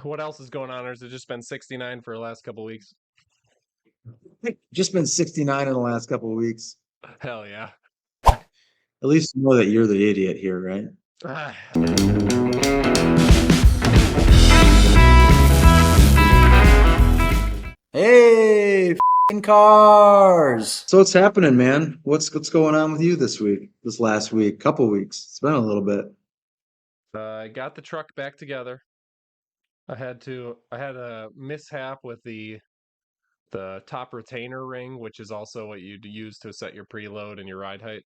What else is going on? Or has it just been 69 for the last couple of weeks? Just been 69 in the last couple of weeks. Hell yeah. At least you know that you're the idiot here, right? Ah, Hey, cars. So what's happening, man? What's going on with you this week, this last week, couple weeks? It's been a little bit. I got the truck back together. I had a mishap with the top retainer ring, which is also what you'd use to set your preload and your ride height.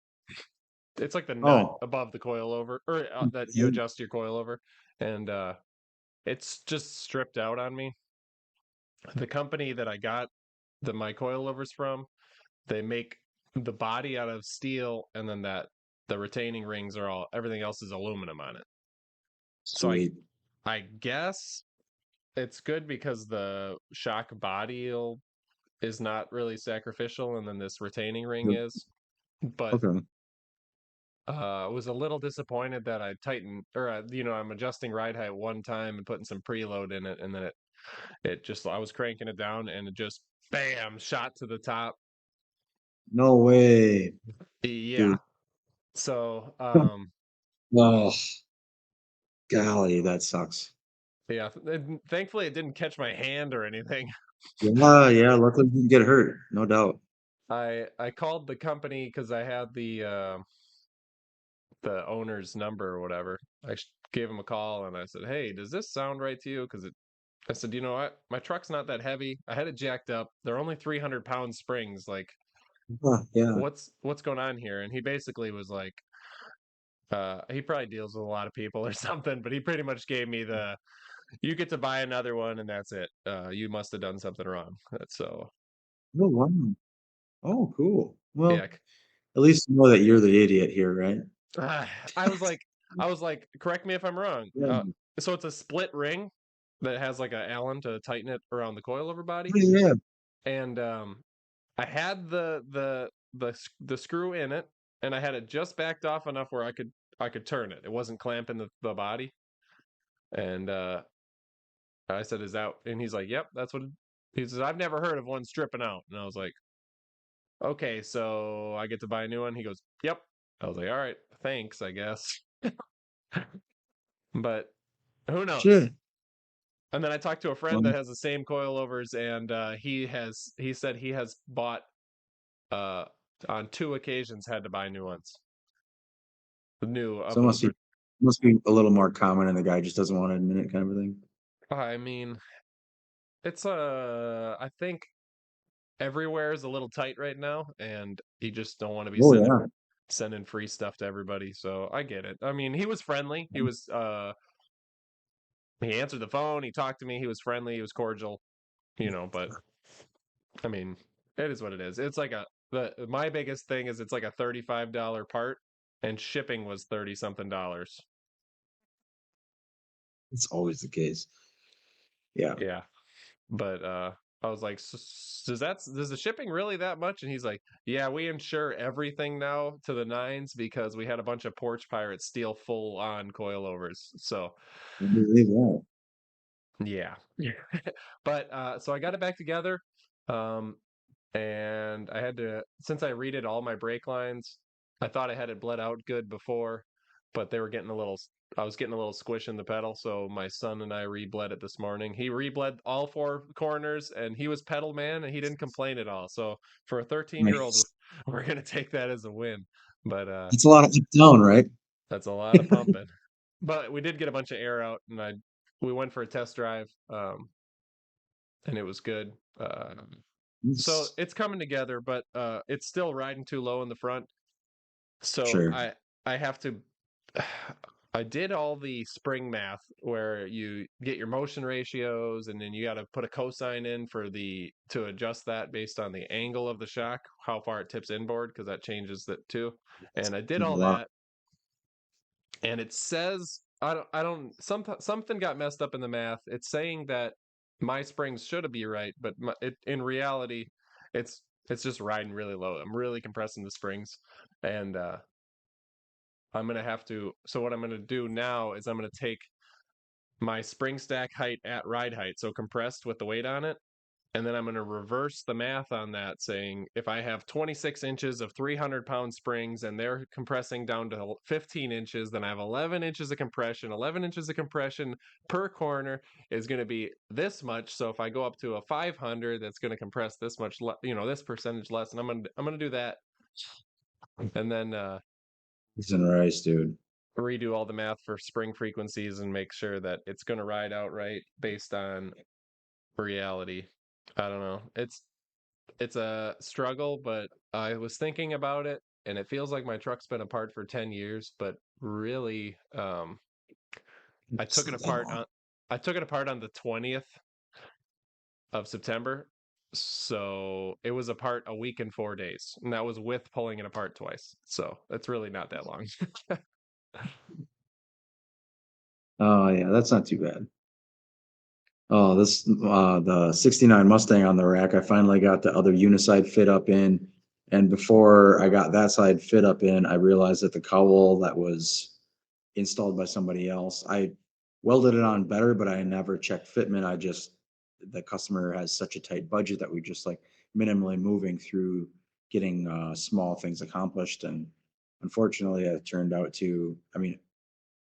It's like the nut Oh, above the coilover, or that you okay. adjust your coilover, and it's just stripped out on me. The company that I got my coilovers from, they make the body out of steel, and then the retaining rings are all everything else is aluminum on it. So Sweet. I guess it's good because the shock body is not really sacrificial, and then this retaining ring Yep. is. But Okay. I was a little disappointed that I tightened, or I'm adjusting ride height one time and putting some preload in it, and then it just I was cranking it down, and it just bam shot to the top. No way, Yeah. dude. So Oh, golly, that sucks. yeah. Thankfully, it didn't catch my hand or anything. Yeah, yeah. Luckily, you didn't get hurt. No doubt. I called the company because I had the owner's number or whatever. Gave him a call and I said, "Hey, does this sound right to you?" Because I said, "You know what? My truck's not that heavy. I had it jacked up. They're only 300-pound springs. Like, Yeah. what's going on here?" And he basically was like, he probably deals with a lot of people or something, but he pretty much gave me you get to buy another one and that's it. You must have done something wrong. So Oh, wow. Oh, cool. yeah, Well, at least you know that you're the idiot here, right? uh, I was like, I was like, correct me if I'm wrong. Yeah. So it's a split ring that has like a Allen to tighten it around the coilover body, Yeah. and I had the screw in it, and I had it just backed off enough where I could turn it. It wasn't clamping the body, and I said, "Is that?" And he's like, "Yep, that's what." He says, "I've never heard of one stripping out," and I was like, "Okay, so I get to buy a new one." He goes, "Yep." I was like, "All right, thanks, I guess." But who knows? Shit. And then I talked to a friend that Well, has the same coilovers, and he said he has bought uh on two occasions had to buy new ones, new so of it those. must be a little more common, and the guy just doesn't want to admit it, kind of a thing. I mean, it's I think everywhere is a little tight right now, and you just don't want to be Oh yeah. sending free stuff to everybody. So I get it. I mean, he was friendly. He answered the phone. He talked to me. He was friendly. He was cordial. But I mean, it is what it is. It's like my biggest thing is it's like a $35 part, and shipping was 30 something dollars. It's always the case. Yeah. Yeah, but I was like, does the shipping really that much? And he's like, yeah, we insure everything now to the nines because we had a bunch of porch pirates steal full on coilovers. So I believe that. yeah, yeah. But so I got it back together. Um, and I had to since I redid all my brake lines, I thought I had it bled out good before, but they were getting a little I was getting a little squish in the pedal, so my son and I rebled it this morning. He rebled all four corners and he was pedal man and he didn't complain at all. So for a 13-year-old, Nice. we're going to take that as a win. But It's a lot of up down, right? that's a lot of pumping. But we did get a bunch of air out and we went for a test drive and it was good. So Yes. it's coming together, but it's still riding too low in the front. So Sure. I have to. I did all the spring math where you get your motion ratios, and then you got to put a cosine in to adjust that based on the angle of the shock, how far it tips inboard, because that changes that too. And I did all Wow. that, and it says I don't something got messed up in the math. It's saying that my springs should be right, but in reality, it's it's just riding really low. I'm really compressing the springs, and I'm gonna have to. So what I'm gonna do now is I'm gonna take my spring stack height at ride height, so compressed with the weight on it. And then I'm going to reverse the math on that, saying if I have 26 inches of 300-pound springs and they're compressing down to 15 inches, then I have 11 inches of compression. 11 inches of compression per corner is going to be this much. So if I go up to a 500, that's going to compress this much, this percentage less. And I'm going to do that, and then He's in rice, dude. redo all the math for spring frequencies and make sure that it's going to ride out right based on reality. I don't know. It's a struggle, but I was thinking about it, and it feels like my truck's been apart for 10 years, but really, I It's took it not that apart long. on the 20th of September. So it was apart a week and 4 days, and that was with pulling it apart twice. So it's really not that long. Oh yeah, that's not too bad. Oh, this the 69 Mustang on the rack. I finally got the other uniside fit up in, and before I got that side fit up in, I realized that the cowl that was installed by somebody else, I welded it on better, but I never checked fitment. The customer has such a tight budget that we just like minimally moving through getting small things accomplished, and unfortunately, it turned out to. I mean,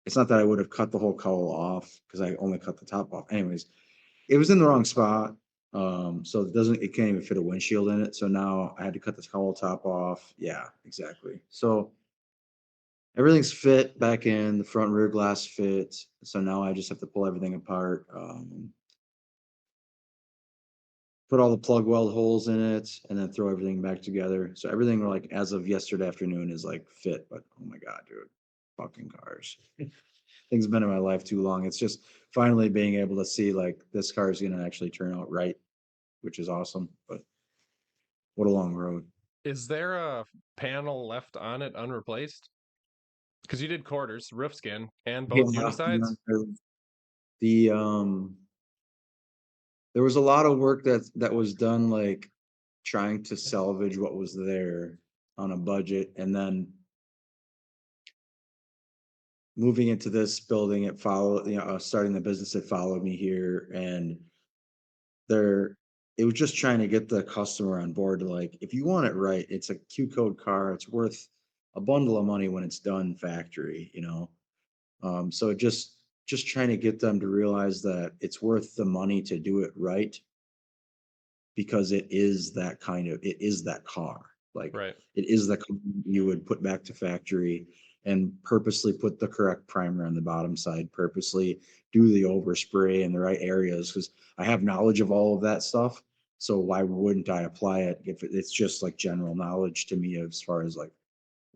it's not that I would have cut the whole cowl off because I only cut the top off. Anyways, it was in the wrong spot. So it can't even fit a windshield in it. So now I had to cut the cowl top off. Yeah, exactly. So everything's fit back in, the front and rear glass fit. So now I just have to pull everything apart, put all the plug weld holes in it, and then throw everything back together. So everything like as of yesterday afternoon is like fit, but oh my God, dude, fucking cars. Things been in my life too long. It's just finally being able to see like this car is gonna actually turn out right, which is awesome. But what a long road. Is there a panel left on it unreplaced? Because you did quarters, roof skin, and Yeah, both yeah. unisides. The there was a lot of work that was done like trying to salvage what was there on a budget, and then moving into this building, it followed, starting the business, it followed me here, and there it was just trying to get the customer on board to like, if you want it right, it's a Q code car, it's worth a bundle of money when it's done factory. So just trying to get them to realize that it's worth the money to do it right, because it is that car. Like Right. it is the car you would put back to factory and purposely put the correct primer on the bottom side, purposely do the overspray in the right areas, because I have knowledge of all of that stuff. So why wouldn't I apply it if it's just like general knowledge to me as far as like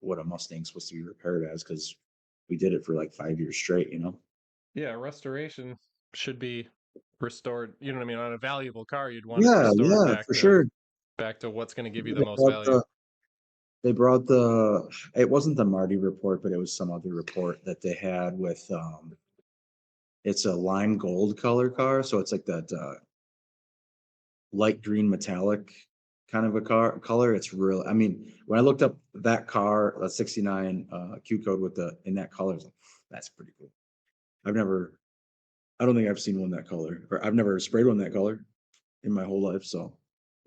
what a Mustang's supposed to be repaired as, because we did it for like 5 years straight. Yeah, restoration should be restored. You know what I mean? On a valuable car, you'd want it Yeah, restored yeah, for sure. back to what's going to give you the They most brought value. the They brought it wasn't the Marty report, but it was some other report that they had with, it's a lime gold color car. So it's like that, light green metallic kind of a color. It's real. I mean, when I looked up that car, that 69, Q code in that color, I was like, that's pretty cool. I don't think I've seen one that color, or I've never sprayed one that color in my whole life. So,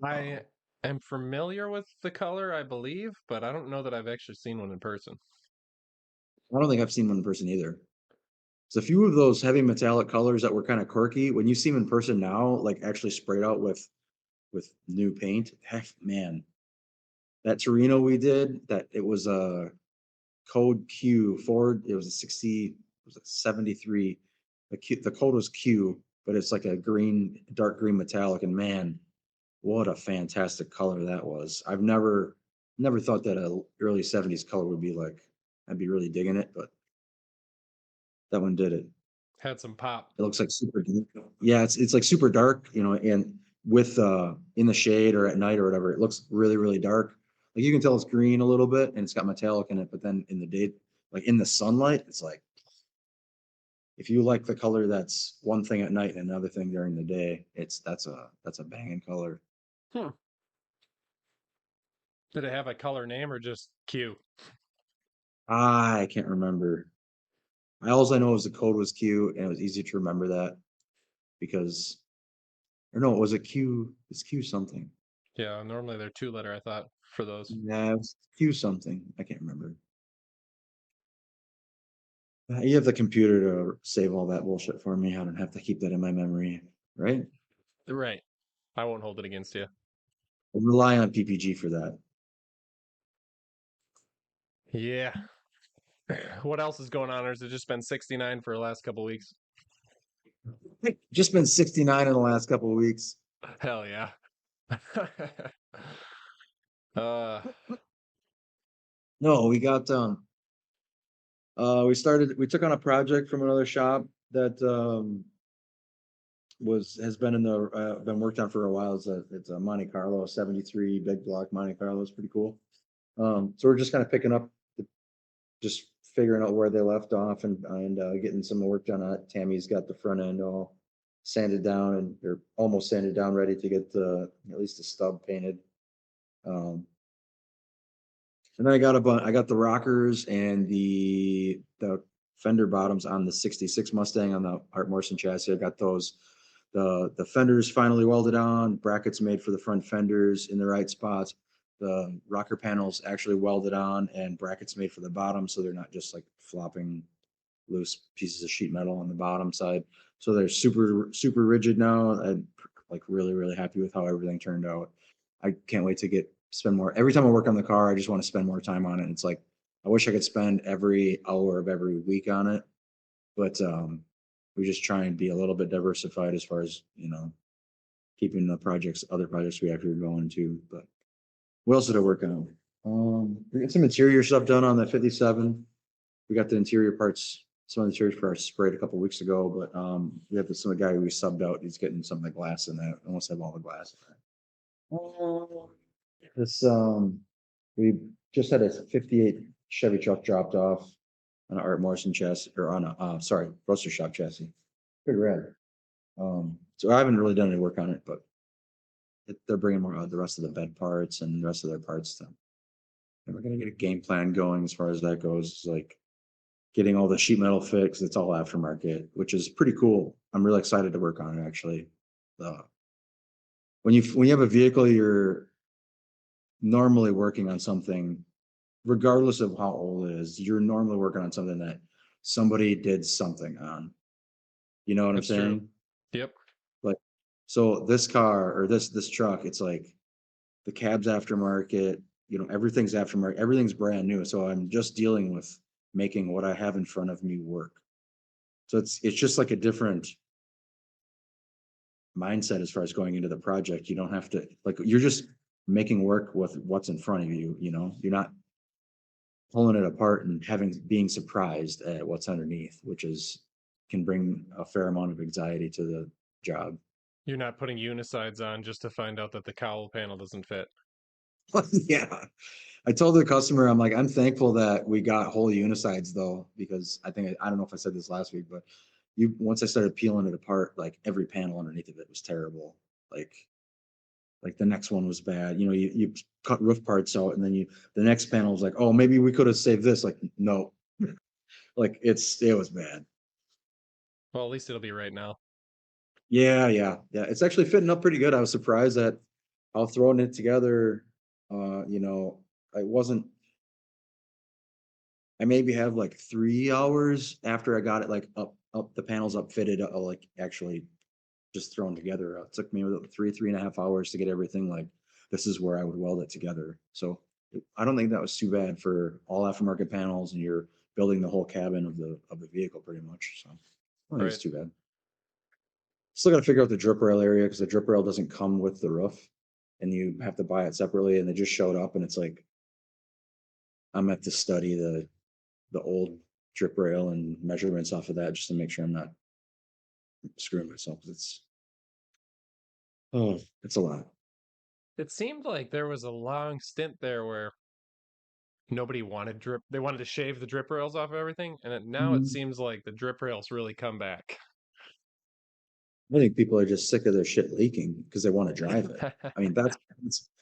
I am familiar with the color, I believe, but I don't know that I've actually seen one in person. I don't think I've seen one in person either. So a few of those heavy metallic colors that were kind of quirky, when you see them in person now, like actually sprayed out with new paint, heck, man, that Torino we did, that it was a code Q Ford. It was a 60, was a 73. The code was Q, but it's like a dark green metallic, and man, what a fantastic color that was. I've never thought that a early 70s color would be like, I'd be really digging it, but that one did it. Had some pop. It looks like super dark. Yeah, it's like super dark, and with in the shade or at night or whatever, it looks really, really dark. Like you can tell it's green a little bit and it's got metallic in it, but then in the day, like in the sunlight, it's like, if you like the color that's one thing at night and another thing during the day, that's a banging color. Hmm. Did it have a color name or just Q? I can't remember. All I know is the code was Q, and it was easy to remember that because, or no, it was a Q. It's Q something. Yeah, normally they're 2-letter, I thought, for those. Yeah, it was Q something. I can't remember. You have the computer to save all that bullshit for me. I don't have to keep that in my memory, right? Right. I won't hold it against you. I rely on PPG for that. Yeah. What else is going on, or has it just been 69 for the last couple weeks? Just been 69 in the last couple of weeks. Hell yeah. uh, No, we got we took on a project from another shop that has been been worked on for a while. It's a Monte Carlo 73 big block Monte Carlo. It's pretty cool. So we're just kind of picking up, just figuring out where they left off and getting some work done on it. Tammy's got the front end all sanded down, and they're almost sanded down, ready to get at least the stub painted. And then I got the rockers and the fender bottoms on the 66 Mustang on the Art Morrison chassis. I got those. The fenders finally welded on, brackets made for the front fenders in the right spots. The rocker panels actually welded on and brackets made for the bottom, so they're not just like flopping loose pieces of sheet metal on the bottom side. So they're super rigid now. I'm like really happy with how everything turned out. I can't wait to spend more. Every time I work on the car, I just want to spend more time on it. It's like I wish I could spend every hour of every week on it, but we just try and be a little bit diversified as far as keeping the other projects we actually going to. But what else did I work on? We got some interior stuff done on the 57. We got the interior parts, some of the interior parts sprayed a couple weeks ago, but we have some guy we subbed out. He's getting some of the glass in that. Almost have all the glass in that. This we just had a 58 Chevy truck dropped off on an Art Morrison chassis, or on a Roadster Shop chassis. Pretty rad. So I haven't really done any work on it, but they're bringing more the rest of the bed parts and the rest of their parts. And we're gonna get a game plan going as far as that goes. It's like getting all the sheet metal fixed. It's all aftermarket, which is pretty cool. I'm really excited to work on it actually. When you have a vehicle, you're normally working on something, regardless of how old it is, you're normally working on something that somebody did something on. You know what That's I'm true. saying? Yep. Like, so this car or this truck, it's like the cab's aftermarket, everything's aftermarket, everything's brand new. So I'm just dealing with making what I have in front of me work. So it's just like a different mindset as far as going into the project. You don't have to, like, you're just making work with what's in front of you. You're not pulling it apart and being surprised at what's underneath, which can bring a fair amount of anxiety to the job. You're not putting unisides on just to find out that the cowl panel doesn't fit. Yeah. I told the customer, I'm like, I'm thankful that we got whole unisides though, because I don't know if I said this last week, but once I started peeling it apart, like every panel underneath of it was terrible. Like the next one was bad. You cut roof parts out, and then the next panel was like, oh, maybe we could have saved this. Like, no, like it was bad. Well, at least it'll be right now. Yeah. It's actually fitting up pretty good. I was surprised that how throwing it together. I wasn't. I maybe have like 3 hours after I got it like up the panels up fitted, like actually just thrown together. It took me about 3.5 hours to get everything like this is where I would weld it together. So I don't think that was too bad for all aftermarket panels, and you're building the whole cabin of the vehicle pretty much. So I don't think it's too bad. Still got to figure out the drip rail area because the drip rail doesn't come with the roof, and you have to buy it separately. And they just showed up, and it's like I'm at to study the old drip rail and measurements off of that just to make sure I'm not screwing myself. It's a lot. It seemed like there was a long stint there where nobody wanted drip. They wanted to shave the drip rails off of everything, and now it seems like the drip rails really come back. I think people are just sick of their shit leaking because they want to drive it. I mean, that's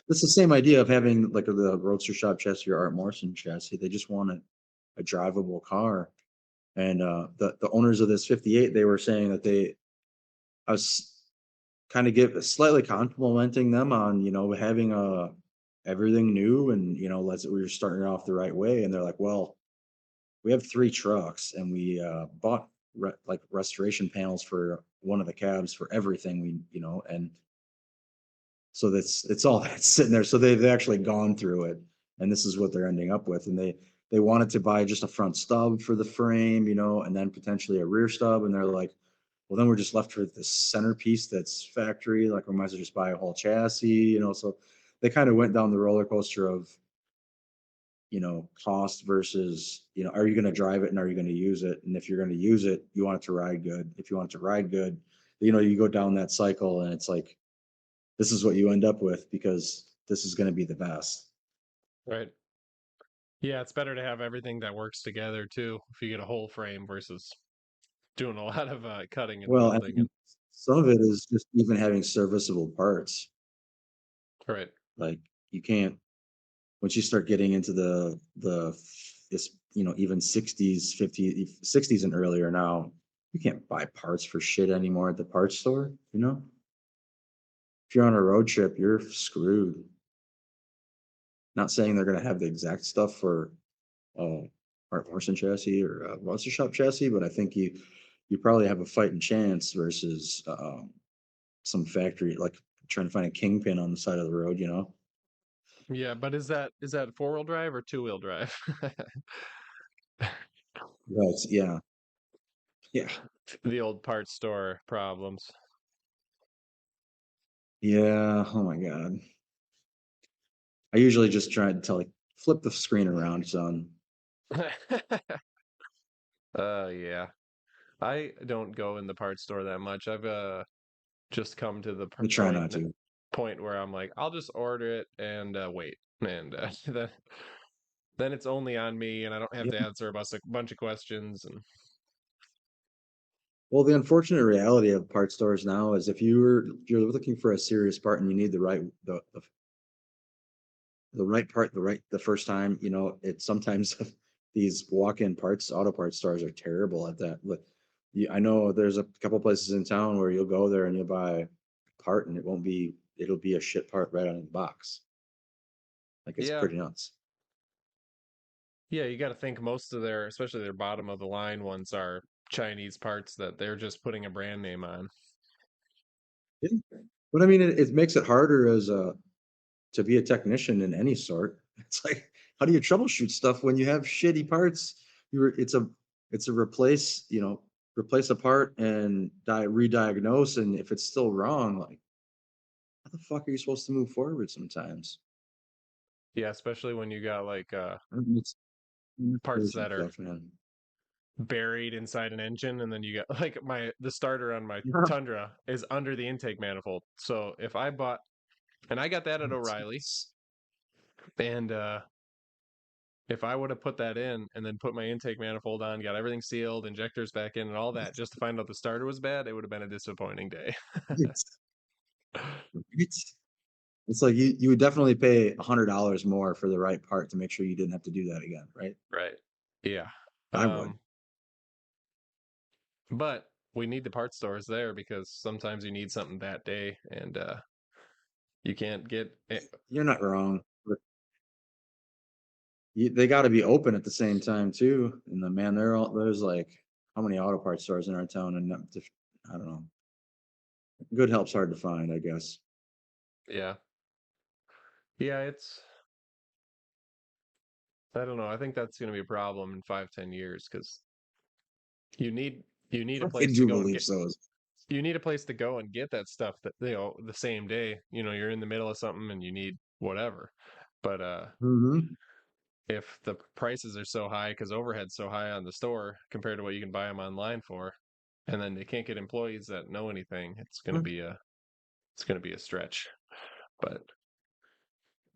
the same idea of having like the Roadster Shop chassis or Art Morrison chassis. They just want a drivable car, And the owners of this 58, they were saying that I was kind of slightly complimenting them on, having everything new, and, we were starting off the right way. And they're like, well, we have 3 trucks, and we bought like restoration panels for one of the cabs for everything and so it's all that's sitting there. So they've actually gone through it, and this is what they're ending up with. And they wanted to buy just a front stub for the frame, and then potentially a rear stub. And they're like, well, then we're just left with this centerpiece that's factory. Like, we might as well just buy a whole chassis, So they kind of went down the roller coaster of, cost versus, are you going to drive it and are you going to use it? And if you're going to use it, you want it to ride good. If you want it to ride good, you go down that cycle, and it's like, this is what you end up with because this is going to be the best. Right. Yeah, it's better to have everything that works together too. If you get a whole frame versus doing a lot of cutting and Well, welding and some of it is just even having serviceable parts. right. Like, you can't, once you start getting into this, even 60s, 50s, 60s and earlier now, you can't buy parts for shit anymore at the parts store, If you're on a road trip, you're screwed. Not saying they're going to have the exact stuff for Art Morrison chassis or Monster Shop chassis, but I think you probably have a fighting chance versus some factory, like trying to find a kingpin on the side of the road, Yeah, but is that 4-wheel drive or 2-wheel drive? Right. Yeah. Yeah. The old parts store problems. Yeah. Oh my God. I usually just try to tell, like, flip the screen around, son. Yeah. I don't go in the parts store that much. I've just come to the I try not to. point where I'm like, I'll just order it and wait, and then it's only on me, and I don't have Yeah. to answer a bunch of questions. And Well, the unfortunate reality of part stores now is if you're looking for a serious part and you need the right part, the first time, it's sometimes these walk-in auto parts stores are terrible at that. But I know there's a couple places in town where you'll go there and you'll buy a part, and it'll be a shit part right on the box. Like, it's yeah, pretty nuts. yeah, you got to think most of especially their bottom of the line ones are Chinese parts that they're just putting a brand name on. Yeah. But I mean, it makes it harder to be a technician in any sort. It's like, how do you troubleshoot stuff when you have shitty parts? It's a replace a part and re-diagnose, and if it's still wrong, like, how the fuck are you supposed to move forward sometimes? Yeah, especially when you got like I mean, it's parts crazy that are stuff, man. buried inside an engine, and then you got like the starter on my Yeah. Tundra is under the intake manifold. So if I bought and I got that at It's- O'Reilly, it's- and if I would have put that in and then put my intake manifold on, got everything sealed, injectors back in, and all that, just to find out the starter was bad, it would have been a disappointing day. it's- It's like you would definitely pay $100 more for the right part to make sure you didn't have to do that again, right? Right. Yeah. I would. But we need the parts stores there because sometimes you need something that day, and you can't get it. You're not wrong. But they got to be open at the same time too. And man, there's like, how many auto parts stores in our town, and I don't know. Good help's hard to find, I guess. Yeah. Yeah, I don't know. I think that's going to be a problem in 5-10 years because you need a I place to do go and believe get. so. You need a place to go and get that stuff that the same day. You're in the middle of something and you need whatever. But Mm-hmm. if the prices are so high because overhead's so high on the store compared to what you can buy them online for, and then they can't get employees that know anything, it's going to be a stretch. But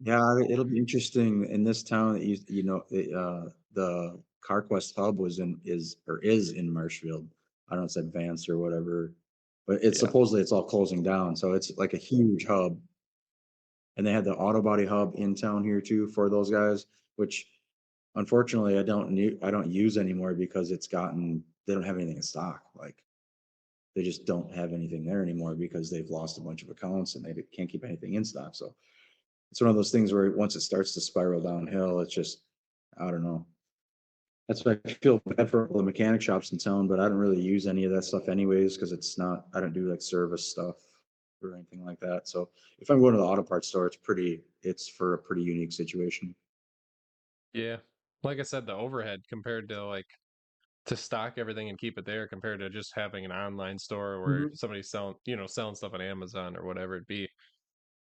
Yeah, it'll be interesting in this town that the CarQuest hub is in Marshfield. I don't know, it's advanced or whatever, but it's yeah, supposedly it's all closing down. So it's like a huge hub, and they had the auto body hub in town here too for those guys, which unfortunately, I don't use anymore because they don't have anything in stock. Like they just don't have anything there anymore because they've lost a bunch of accounts and they can't keep anything in stock. So it's one of those things where once it starts to spiral downhill, it's just, I don't know. That's why I feel bad for all the mechanic shops in town, but I don't really use any of that stuff anyways because I don't do like service stuff or anything like that. So if I'm going to the auto parts store, it's for a pretty unique situation. Yeah. Like I said, the overhead compared to like to stock everything and keep it there compared to just having an online store where Mhm. somebody's selling stuff on Amazon or whatever it be.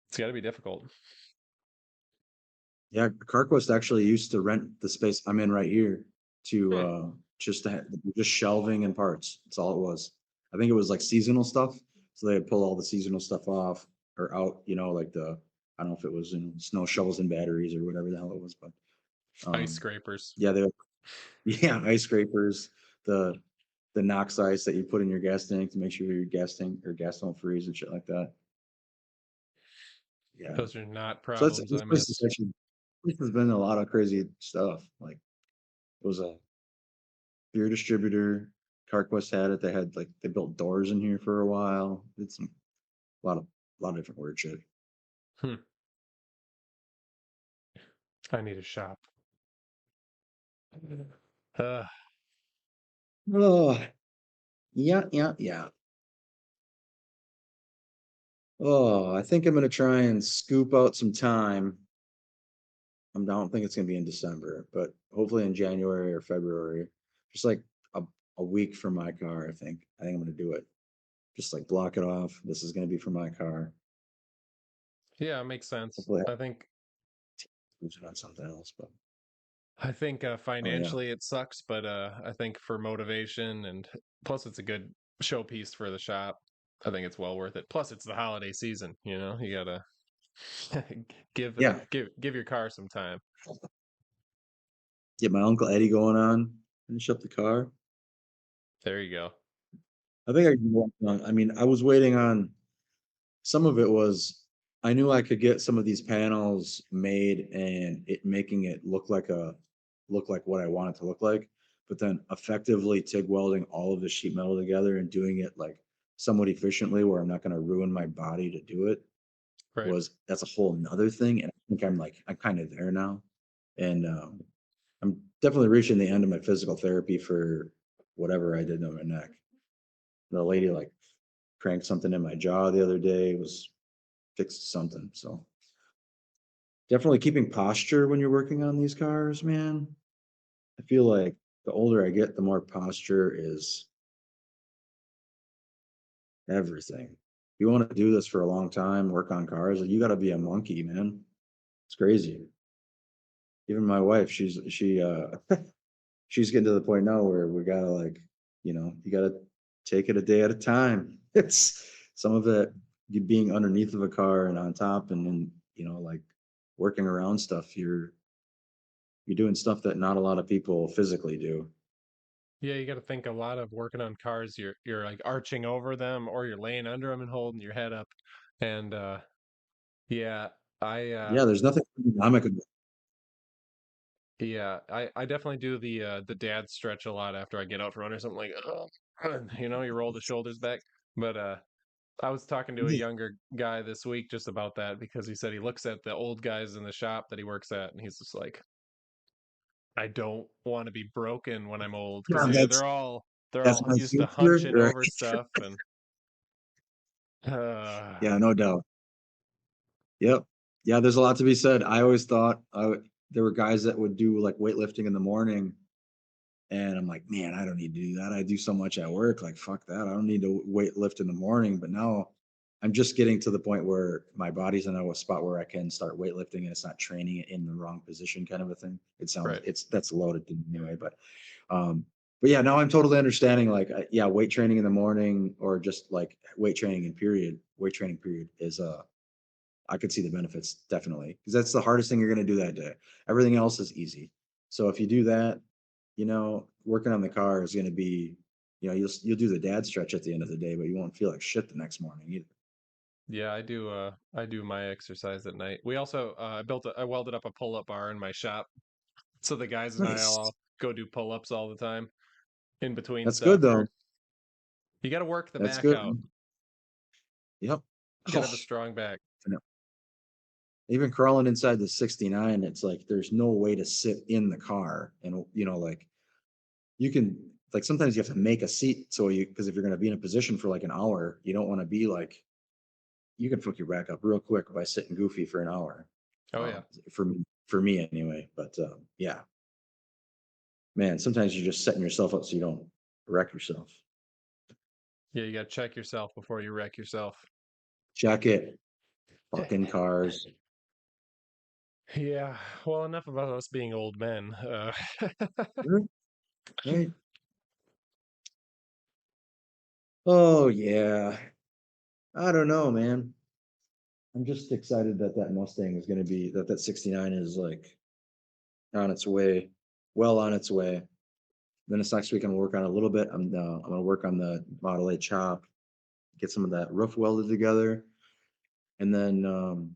It's got to be difficult. Yeah, CarQuest actually used to rent the space I'm in right here to Hmm. just shelving and parts. That's all it was. I think it was like seasonal stuff. So they'd pull all the seasonal stuff off or out, like I don't know if it was snow shovels and batteries or whatever the hell it was, but Ice um scrapers. yeah, yeah, ice scrapers, the the Knox ice that you put in your gas tank to make sure your gas don't freeze and shit like that. Yeah. Those are not So problems I miss. this has been a lot of crazy stuff. Like it was a beer distributor. CarQuest had it. They built doors in here for a while. Did some a lot of different weird shit. Hmm. I need a shop. Uh, Oh, yeah, yeah, yeah. Oh, I think I'm gonna try and scoop out some time. I don't think it's gonna be in December, but hopefully in January or February. Just like a, a week for my car, I think. I think I'm gonna do it. Just like block it off. This is gonna be for my car. yeah, it makes sense. Hopefully I I think use it on something else, but oh yeah. financially it sucks, but I think for motivation and plus it's a good showpiece for the shop. I think it's well worth it. Plus it's the holiday season, you gotta Yeah. give your car some time. Get my Uncle Eddie going on, finish up the car. There you go. I think I can walk on. I mean, I was waiting on some of it was I knew I could get some of these panels made and it making it look like what I want it to look like, but then effectively TIG welding all of the sheet metal together and doing it like somewhat efficiently where I'm not going to ruin my body to do it Right. was that's a whole nother thing. And I think I'm kind of there now. And I'm definitely reaching the end of my physical therapy for whatever I did on my neck. The lady like cranked something in my jaw the other day, was fixed something. So definitely keeping posture when you're working on these cars, man. I feel like the older I get, the more posture is everything. You want to do this for a long time, work on cars, you got to be a monkey, man. It's crazy. Even my wife, she's getting to the point now where we gotta you gotta take it a day at a time. It's some of it you being underneath of a car and on top and then, like working around stuff. You're doing stuff that not a lot of people physically do. Yeah, you got to think a lot of working on cars. You're like arching over them, or you're laying under them and holding your head up. And yeah, I Yeah, there's nothing economic about yeah, I definitely do the dad stretch a lot after I get out for run or something like, you roll the shoulders back. But I was talking to a it. younger guy this week just about that because he said he looks at the old guys in the shop that he works at, and he's just like, I don't want to be broken when I'm old because Yeah, they're that's all my used to future, hunching right? over stuff and uh, Yeah, no doubt. Yep. Yeah, there's a lot to be said. I always thought there were guys that would do like weightlifting in the morning, and I'm like, man, I don't need to do that. I do so much at work. Like, fuck that. I don't need to weight lift in the morning. But now I'm just getting to the point where my body's in a spot where I can start weightlifting and it's not training it in the wrong position, kind of a thing. right. That's loaded anyway. Um, but yeah, now I'm totally understanding. Like, yeah, weight training in the morning or just like weight training period is I could see the benefits definitely because that's the hardest thing you're going to do that day. Everything else is easy. So if you do that, working on the car is going to be, you'll do the dad stretch at the end of the day, but you won't feel like shit the next morning either. Yeah, I do my exercise at night. We also I welded up a pull-up bar in my shop So the guys and I Nice. all go do pull-ups all the time in between That's good stuff. though. You got to work the That's back good. out. Yep. You got to Oh, have a strong back. even crawling inside the 69, it's like there's no way to sit in the car, and like you can, like, sometimes you have to make a seat, so because if you're going to be in a position for like an hour, you don't want to be like, you can fuck your back up real quick by sitting goofy for an hour. Oh yeah. For me anyway. But yeah, man, sometimes you're just setting yourself up so you don't wreck yourself. Yeah, you got to check yourself before you wreck yourself. Check it. Fucking cars. Yeah. Well, enough about us being old men. Right. Right. Oh yeah. I don't know, man. I'm just excited that Mustang is going to be that 69 is like on its way, well on its way. Then this next week I'm gonna work on it a little bit. I'm gonna work on the Model A chop, get some of that roof welded together, and then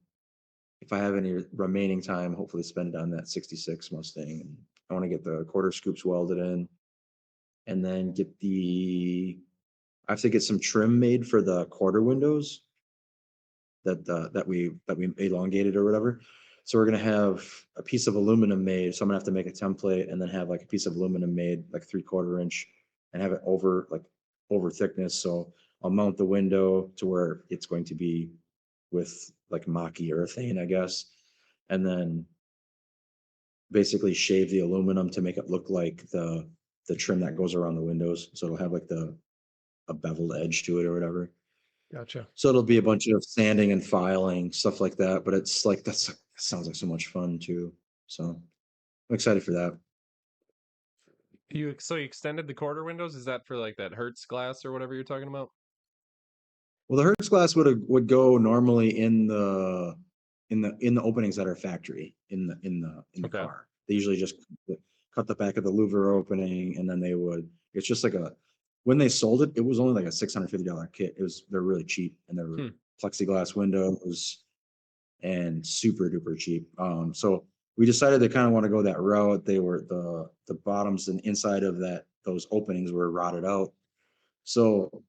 if I have any remaining time, hopefully spend it on that 66 Mustang. And I want to get the quarter scoops welded in, and then I have to get some trim made for the quarter windows that we elongated or whatever. So we're gonna have a piece of aluminum made. So I'm gonna have to make a template and then have like a piece of aluminum made, like 3/4 inch, and have it over thickness. So I'll mount the window to where it's going to be with like Maki urethane, I guess, and then basically shave the aluminum to make it look like the trim that goes around the windows. So it'll have like a beveled edge to it or whatever. Gotcha. So it'll be a bunch of sanding and filing, stuff like that. But it's like that sounds like so much fun too. So I'm excited for that. You extended the quarter windows? Is that for like that Hertz glass or whatever you're talking about? Well, the Hertz glass would go normally in the openings that are factory in the Okay. car. They usually just cut the back of the louver opening, and then they would. It's just like when they sold it, it was only like a $650 kit. They're really cheap, and they were Hmm. plexiglass windows and super duper cheap. So we decided to kind of want to go that route. They were the bottoms and inside of those openings were rotted out. So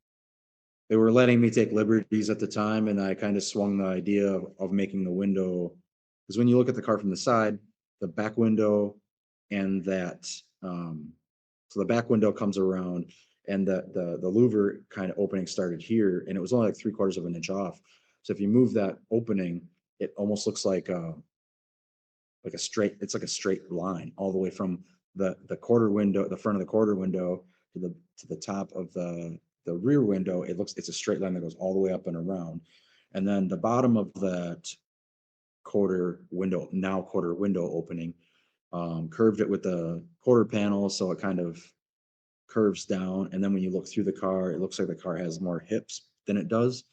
they were letting me take liberties at the time, and I kind of swung the idea of making the window, because when you look at the car from the side, the back window and that so the back window comes around, and the louver kind of opening started here, and it was only like 3/4 of an inch off. So if you move that opening, it almost looks like a straight, it's like a straight line all the way from the quarter window, the front of the quarter window, to the top of the rear window. It's a straight line that goes all the way up and around. And then the bottom of that quarter window opening, curved it with the quarter panel, so it kind of curves down. And then when you look through the car, it looks like the car has more hips than it does,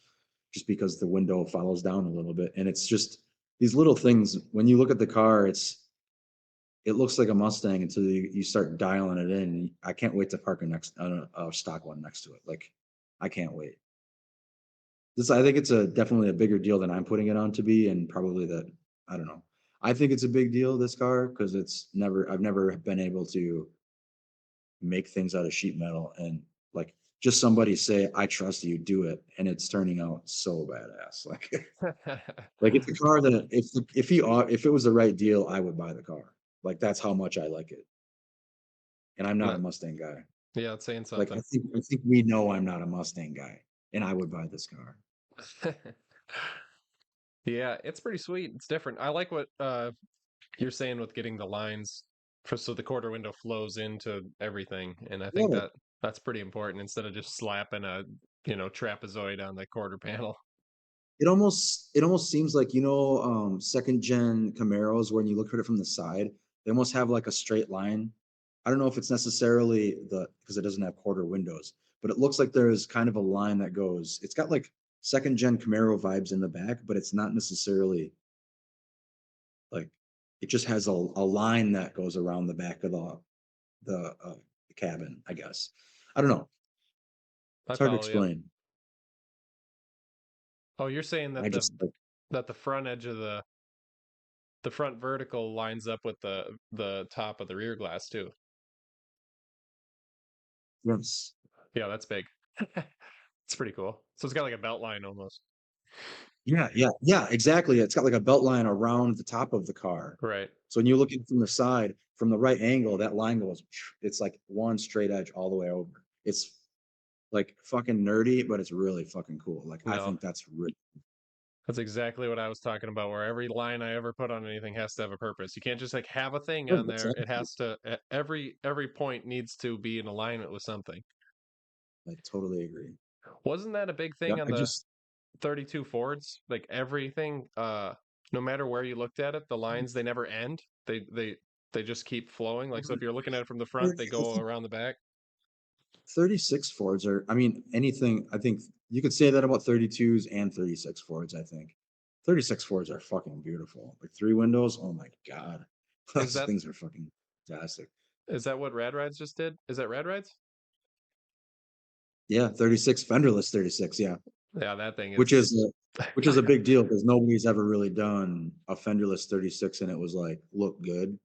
just because the window follows down a little bit. And it's just these little things. When you look at the car, it looks like a Mustang until you start dialing it in. I can't wait to park a stock one next to it. Like, I can't wait. I think it's definitely a bigger deal than I'm putting it on to be, and probably that, I don't know. I think it's a big deal, this car, because I've never been able to make things out of sheet metal, and like, just somebody say, I trust you, do it, and it's turning out so badass. Like it's a car that if it was the right deal, I would buy the car. Like, that's how much I like it. And I'm not a That- Mustang guy. yeah, it's saying Like, something. I think we know I'm not a Mustang guy, and I would buy this car. Yeah, it's pretty sweet. It's different. I like what you're saying with getting the lines so the quarter window flows into everything, and I think Yeah. that's pretty important instead of just slapping a trapezoid on the quarter panel. It almost seems like, second gen Camaros, when you look at it from the side, they almost have like a straight line. I don't know if it's necessarily because it doesn't have quarter windows, but it looks like there's kind of a line that goes. It's got like second gen Camaro vibes in the back, but it's not necessarily like, it just has a line that goes around the back of the cabin, I guess. I don't know. I It's hard to follow you. explain. Oh, you're saying I that the just like, front edge of the front vertical lines up with the top of the rear glass too. Yes. Yeah, that's big. It's pretty cool. So it's got like a belt line almost. Yeah, exactly. It's got like a belt line around the top of the car. Right. So when you look at it from the side, from the right angle, that line goes, it's like one straight edge all the way over. It's like fucking nerdy, but it's really fucking cool. Like, I No, think that's really, that's exactly what I was talking about. Where every line I ever put on anything has to have a purpose. You can't just like have a thing yeah, on there. It exactly. has to every point needs to be in alignment with something. I totally agree. Wasn't that a big Yeah, thing on I the just, 32 Fords? Like everything, no matter where you looked at it, the lines they never end. They just keep flowing. Like so, if you're looking at it from the front, they go around the back. 36 Fords are, I mean, anything, I think you could say that about 32s and 36 Fords, I think. 36 Fords are fucking beautiful. Like 3 windows, oh my God. Is Those that things are fucking fantastic. is that what Rad Rides just did? Is that Rad Rides? Yeah, 36 fenderless 36, yeah. Yeah, that thing Which is is a which is a big deal because nobody's ever really done a fenderless 36 and it was like look good.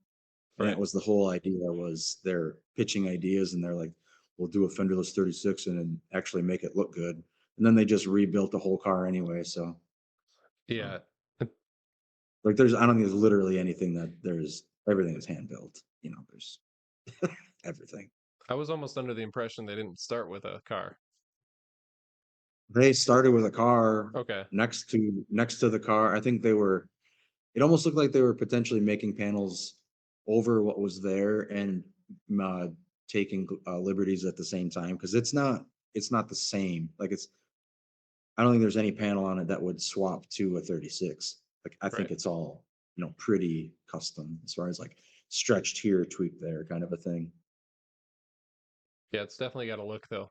And that right. was the whole idea was they're pitching ideas and they're like, we'll do a fenderless 36 and then actually make it look good. And then they just rebuilt the whole car anyway. So Yeah, like there's I don't think there's literally anything that there's everything is hand built. There's everything. I was almost under the impression they didn't start with a car. They started with a car Okay, next to the car. I think it almost looked like they were potentially making panels over what was there and uh, taking liberties at the same time because it's not the same. Like I don't think there's any panel on it that would swap to a 36. Like I think right. it's all pretty custom as far as like stretched here, tweaked there kind of a thing. Yeah, it's definitely got a look though.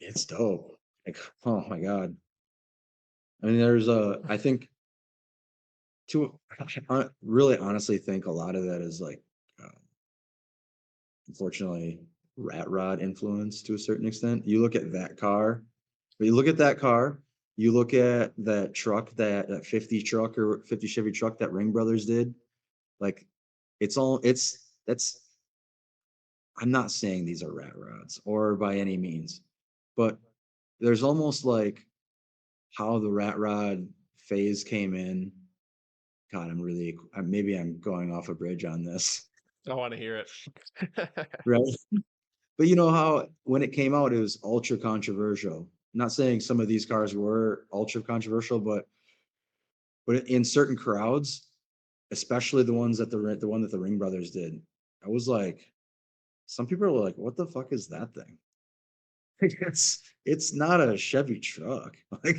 It's dope. Like oh my god. I mean, I think I really honestly think a lot of that is like uh, unfortunately rat rod influence to a certain extent. You look at that car, but you look at that car, you look at that truck, that 50 truck or 50 Chevy truck that Ring Brothers did. Like that's I'm not saying these are rat rods or by any means, but there's almost like how the rat rod phase came in. God, maybe I'm going off a bridge on this, I want to hear it. right? But you know how when it came out, it was ultra controversial. Not saying some of these cars were ultra controversial, but in certain crowds, especially the ones that the one that the Ring Brothers did, I was like, some people were like, "What the fuck is that thing?" Like, it's not a Chevy truck. Like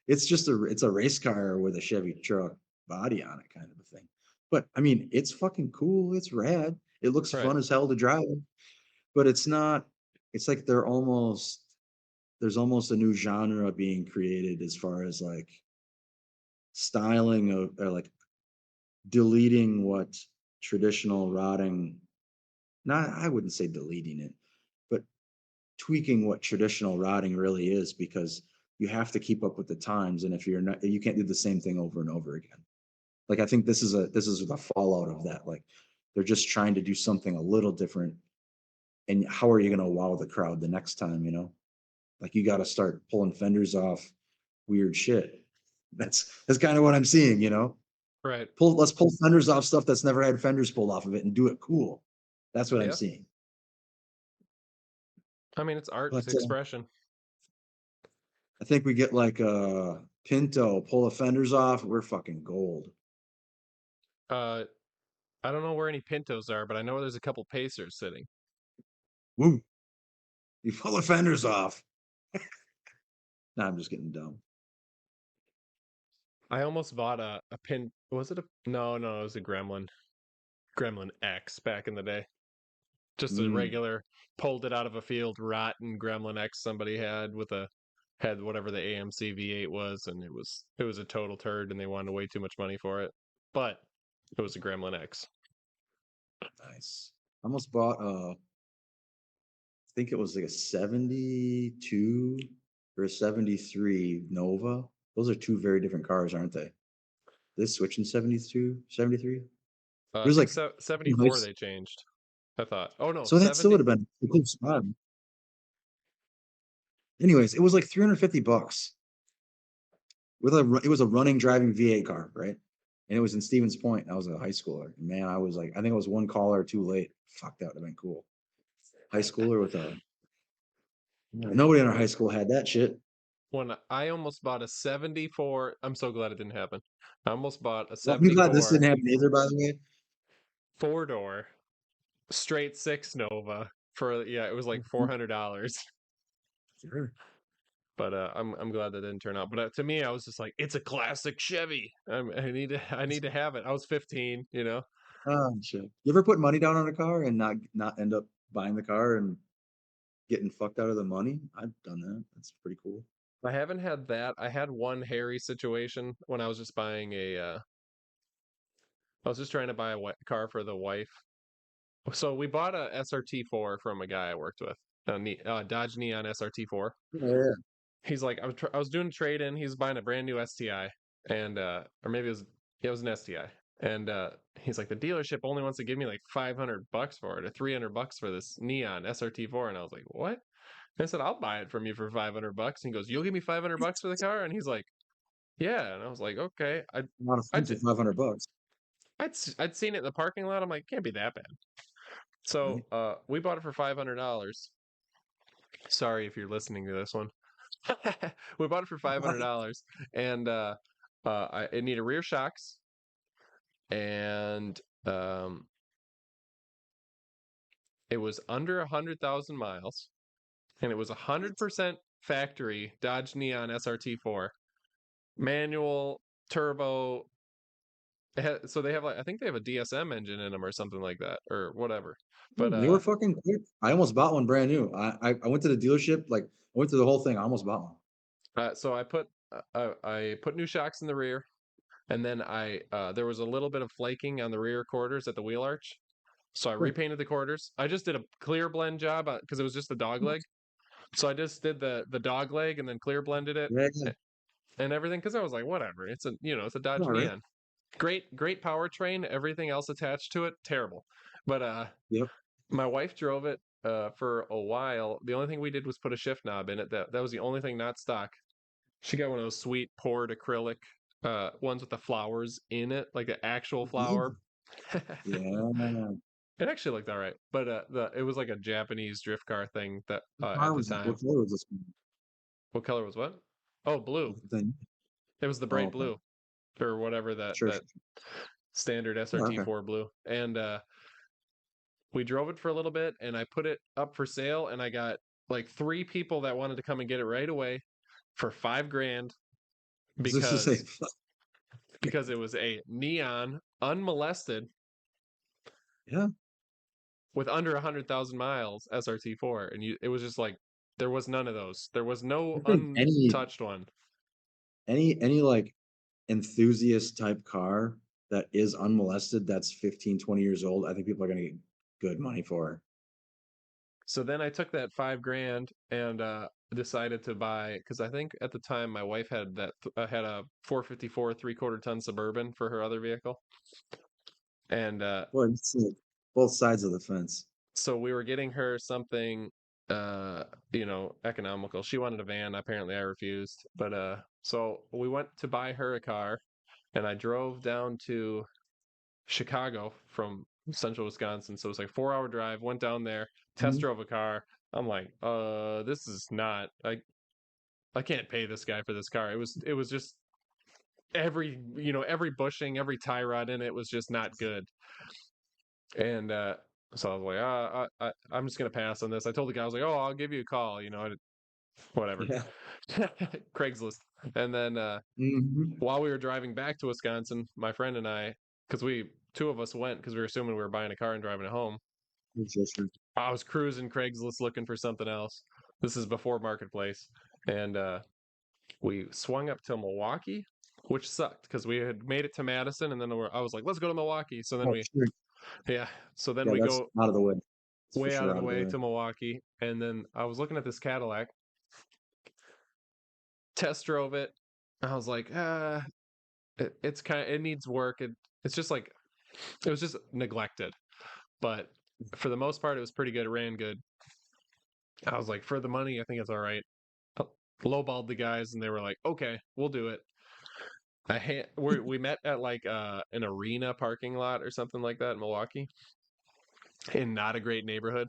it's just it's a race car with a Chevy truck body on it, kind of a thing. But I mean, it's fucking cool. It's rad. It looks Right. fun as hell to drive, but it's not. It's like there's almost a new genre being created as far as like styling of or like deleting what traditional rotting not I wouldn't say deleting it, but tweaking what traditional rotting really is because you have to keep up with the times and if you're not you can't do the same thing over and over again. Like I think this is the fallout of that. Like they're just trying to do something a little different and how are you going to wow the crowd the next time? Like you got to start pulling fenders off weird shit. That's kind of what I'm seeing. Right. Let's pull fenders off stuff that's never had fenders pulled off of it and do it cool. That's what I'm Yeah. seeing. I mean, it's art, it's But expression. I think we get like a Pinto, pull the fenders off. We're fucking gold. Uh, I don't know where any Pintos are, but I know there's a couple Pacers sitting. Woo! You pull the fenders off. Nah, I'm just getting dumb. I almost bought a pin. Was it a? No, no, it was a Gremlin X back in the day. Just a Mm, regular, pulled it out of a field, rotten Gremlin X somebody had whatever the AMC V8 was, and it was a total turd, and they wanted way too much money for it. But it was a Gremlin X. nice. I almost bought I think it was like a 72 or a 73 Nova. Those are two very different cars, aren't they? this switch in 72, 73? It I was think like in high 74 they changed. I thought. Oh no, so that still 70. would have been a cool spot. Anyways, it was like $350 with it was a running driving V8 car, right? And it was in Stevens Point. I was a high schooler. And man, I was like, I think it was one caller too late. Fuck, that would have been cool. High schooler with a nobody in our high school had that shit. When I almost bought a 74, I'm so glad it didn't happen. I almost bought a Well, I'm glad this 74 didn't happen either, by the way. four-door straight six Nova for yeah, it was like $400. Sure. But I'm glad that didn't turn out. But to me, I was just like, it's a classic Chevy. I need to have it. I was 15, you know. Oh shit. You ever put money down on a car and not end up buying the car and getting fucked out of the money? I've done that. That's pretty cool. I haven't had that. I had one hairy situation when I was just buying I was just trying to buy a car for the wife. So we bought a SRT4 from a guy I worked with, a Dodge Neon SRT4. Yeah. He's like, I was doing a trade in. He's buying a brand new STI, and or maybe it was an STI, and he's like, the dealership only wants to give me like $500 for it or $300 for this Neon SRT4, and I was like, what? And I said, I'll buy it from you for $500. And he goes, you'll give me $500 for the car? And he's like, yeah. And I was like, okay. Not a fun I'd for $500. I'd seen it in the parking lot. I'm like, can't be that bad. So Right? we bought it for $500. Sorry if you're listening to this one. We bought it for $500, and it needed rear shocks, and it was under 100,000 miles, and it was 100% factory Dodge Neon SRT4, manual, turbo. So they have like I think they have a DSM engine in them or something like that or whatever. But They were fucking quick. I almost bought one brand new. I went to the dealership, like I went through the whole thing. I almost bought one. so I put new shocks in the rear, and then I there was a little bit of flaking on the rear quarters at the wheel arch, so I Sure. repainted the quarters. I just did a clear blend job because it was just the dog leg, so I just did the dog leg and then clear blended it Yeah, yeah. and everything because I was like, whatever, it's a it's a Dodge All right. Neon, great powertrain, everything else attached to it, terrible, but Yep. my wife drove it for a while. The only thing we did was put a shift knob in it. That was the only thing not stock. She got one of those sweet poured acrylic ones with the flowers in it, like the actual flower. Yeah. It actually looked all right, but it was like a Japanese drift car thing that What at car the was that? time. What color was this What color was what? Oh, blue. thing? It was the Oh, bright okay. blue or whatever Sure. that standard Yeah, okay. SRT4 blue. And we drove it for a little bit, and I put it up for sale, and I got like 3 people that wanted to come and get it right away for $5,000 I was just to say, because it was a neon unmolested yeah. with under 100,000 miles SRT4, and it was just like there was none of those. There was I no think untouched one. any like enthusiast type car that is unmolested, that's 15, 20 years old, I think people are gonna get good money for. So then I took that $5,000 and decided to buy because I think at the time my wife had had a 454 3/4 ton Suburban for her other vehicle, and Well, it's like both sides of the fence. so we were getting her something economical. She wanted a van. Apparently I refused, but so we went to buy her a car, and I drove down to Chicago from central Wisconsin. So it was like 4 hour drive, went down there, test Mhm. drove a car. I'm like, this is not I can't pay this guy for this car. It was just every bushing, every tie rod in it was just not good. And so I was like, I'm just gonna pass on this. I told the guy, I was like, oh, I'll give you a call, whatever. Yeah. Craigslist. And then Mhm. while we were driving back to Wisconsin, my friend and I, because two of us went because we were assuming we were buying a car and driving it home. Interesting. I was cruising Craigslist looking for something else. This is before Marketplace. And we swung up to Milwaukee, which sucked because we had made it to Madison, and then I was like, let's go to Milwaukee. So then Oh, sure. yeah, so then Yeah, we that's go out of the way. It's for way out sure of the out of the way way. to Milwaukee, and then I was looking at this Cadillac, test drove it. I was like, it needs work. It's just like it was just neglected, but for the most part, it was pretty good. It ran good. I was like, for the money, I think it's all right. Lowballed the guys, and they were like, okay, we'll do it. We met at like an arena parking lot or something like that in Milwaukee, in not a great neighborhood,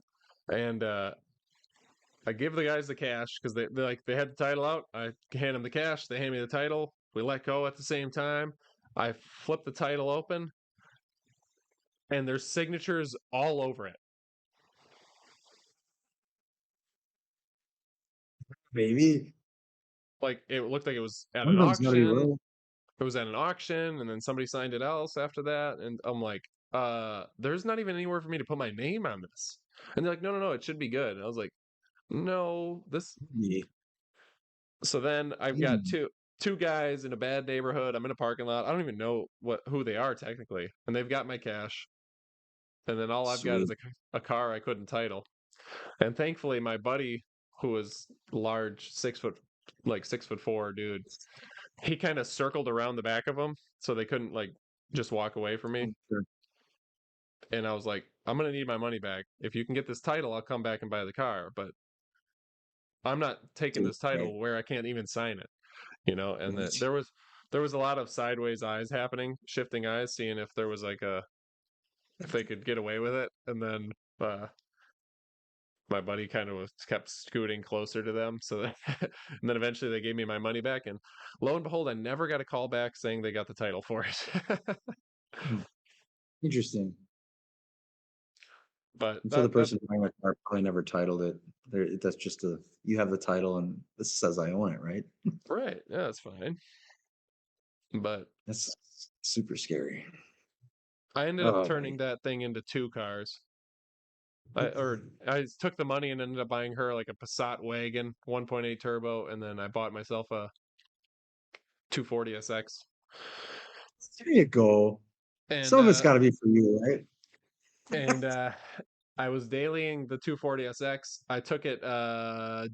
and I give the guys the cash because they had the title out. I hand them the cash. They hand me the title. We let go at the same time. I flip the title open, and there's signatures all over it. Baby, Like it looked like it was at an something's gotta be auction. real. It was at an auction, and then somebody signed it else after that. And I'm like, there's not even anywhere for me to put my name on this. And they're like, no, no, no, it should be good. And I was like, no, this. Yeah. So then I've got Mm, two guys in a bad neighborhood. I'm in a parking lot. I don't even know who they are technically, and they've got my cash. And then all I've got is sweet. a car I couldn't title. And thankfully, my buddy, who was large, 6 foot, like 6'4" dude, he kind of circled around the back of them so they couldn't like just walk away from me. Oh, sure. And I was like, I'm gonna need my money back. If you can get this title, I'll come back and buy the car. But I'm not taking Dude, this okay. title where I can't even sign it, you know. And there was a lot of sideways eyes happening, shifting eyes, seeing if there was like a if they could get away with it. And then uh, my buddy kind of kept scooting closer to them. So that, and then eventually they gave me my money back. And lo and behold, I never got a call back saying they got the title for it. Hmm, interesting. But And so the that person buying the car probably never titled it. That's just you have the title and this says I own it, right? right, yeah, that's fine. But That's super scary. I ended up Oh my. turning that thing into two cars. I took the money and ended up buying her like a Passat wagon, 1.8 turbo, and then I bought myself a 240 SX. There you go. And Some of it's got to be for you, right? and I was dailying the 240 SX. I took it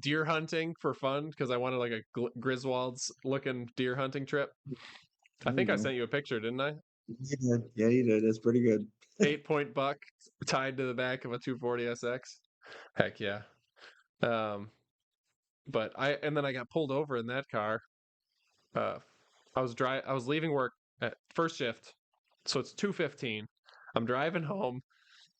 deer hunting for fun because I wanted like a Griswold's looking deer hunting trip. I There you think I go. sent you a picture, didn't I? You did. Yeah, you did. That's pretty good. 8 point buck tied to the back of a 240 SX. Heck yeah. Um, but and then I got pulled over in that car. Uh, I was leaving work at first shift, so it's 2:15. I'm driving home,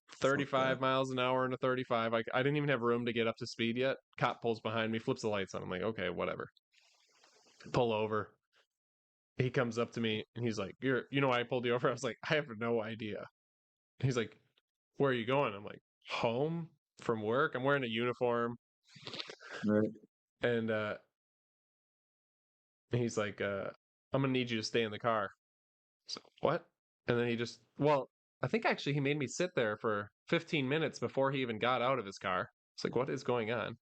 Fuck 35 that. miles an hour in a 35. I didn't even have room to get up to speed yet. Cop pulls behind me, flips the lights on. I'm like, okay, whatever. Pull over. He comes up to me and he's like, you know why I pulled you over? I was like, I have no idea. He's like, where are you going? I'm like, home from work. I'm wearing a uniform. Right. And he's like, I'm gonna need you to stay in the car. So what? And then I think actually he made me sit there for 15 minutes before he even got out of his car. It's like, what is going on?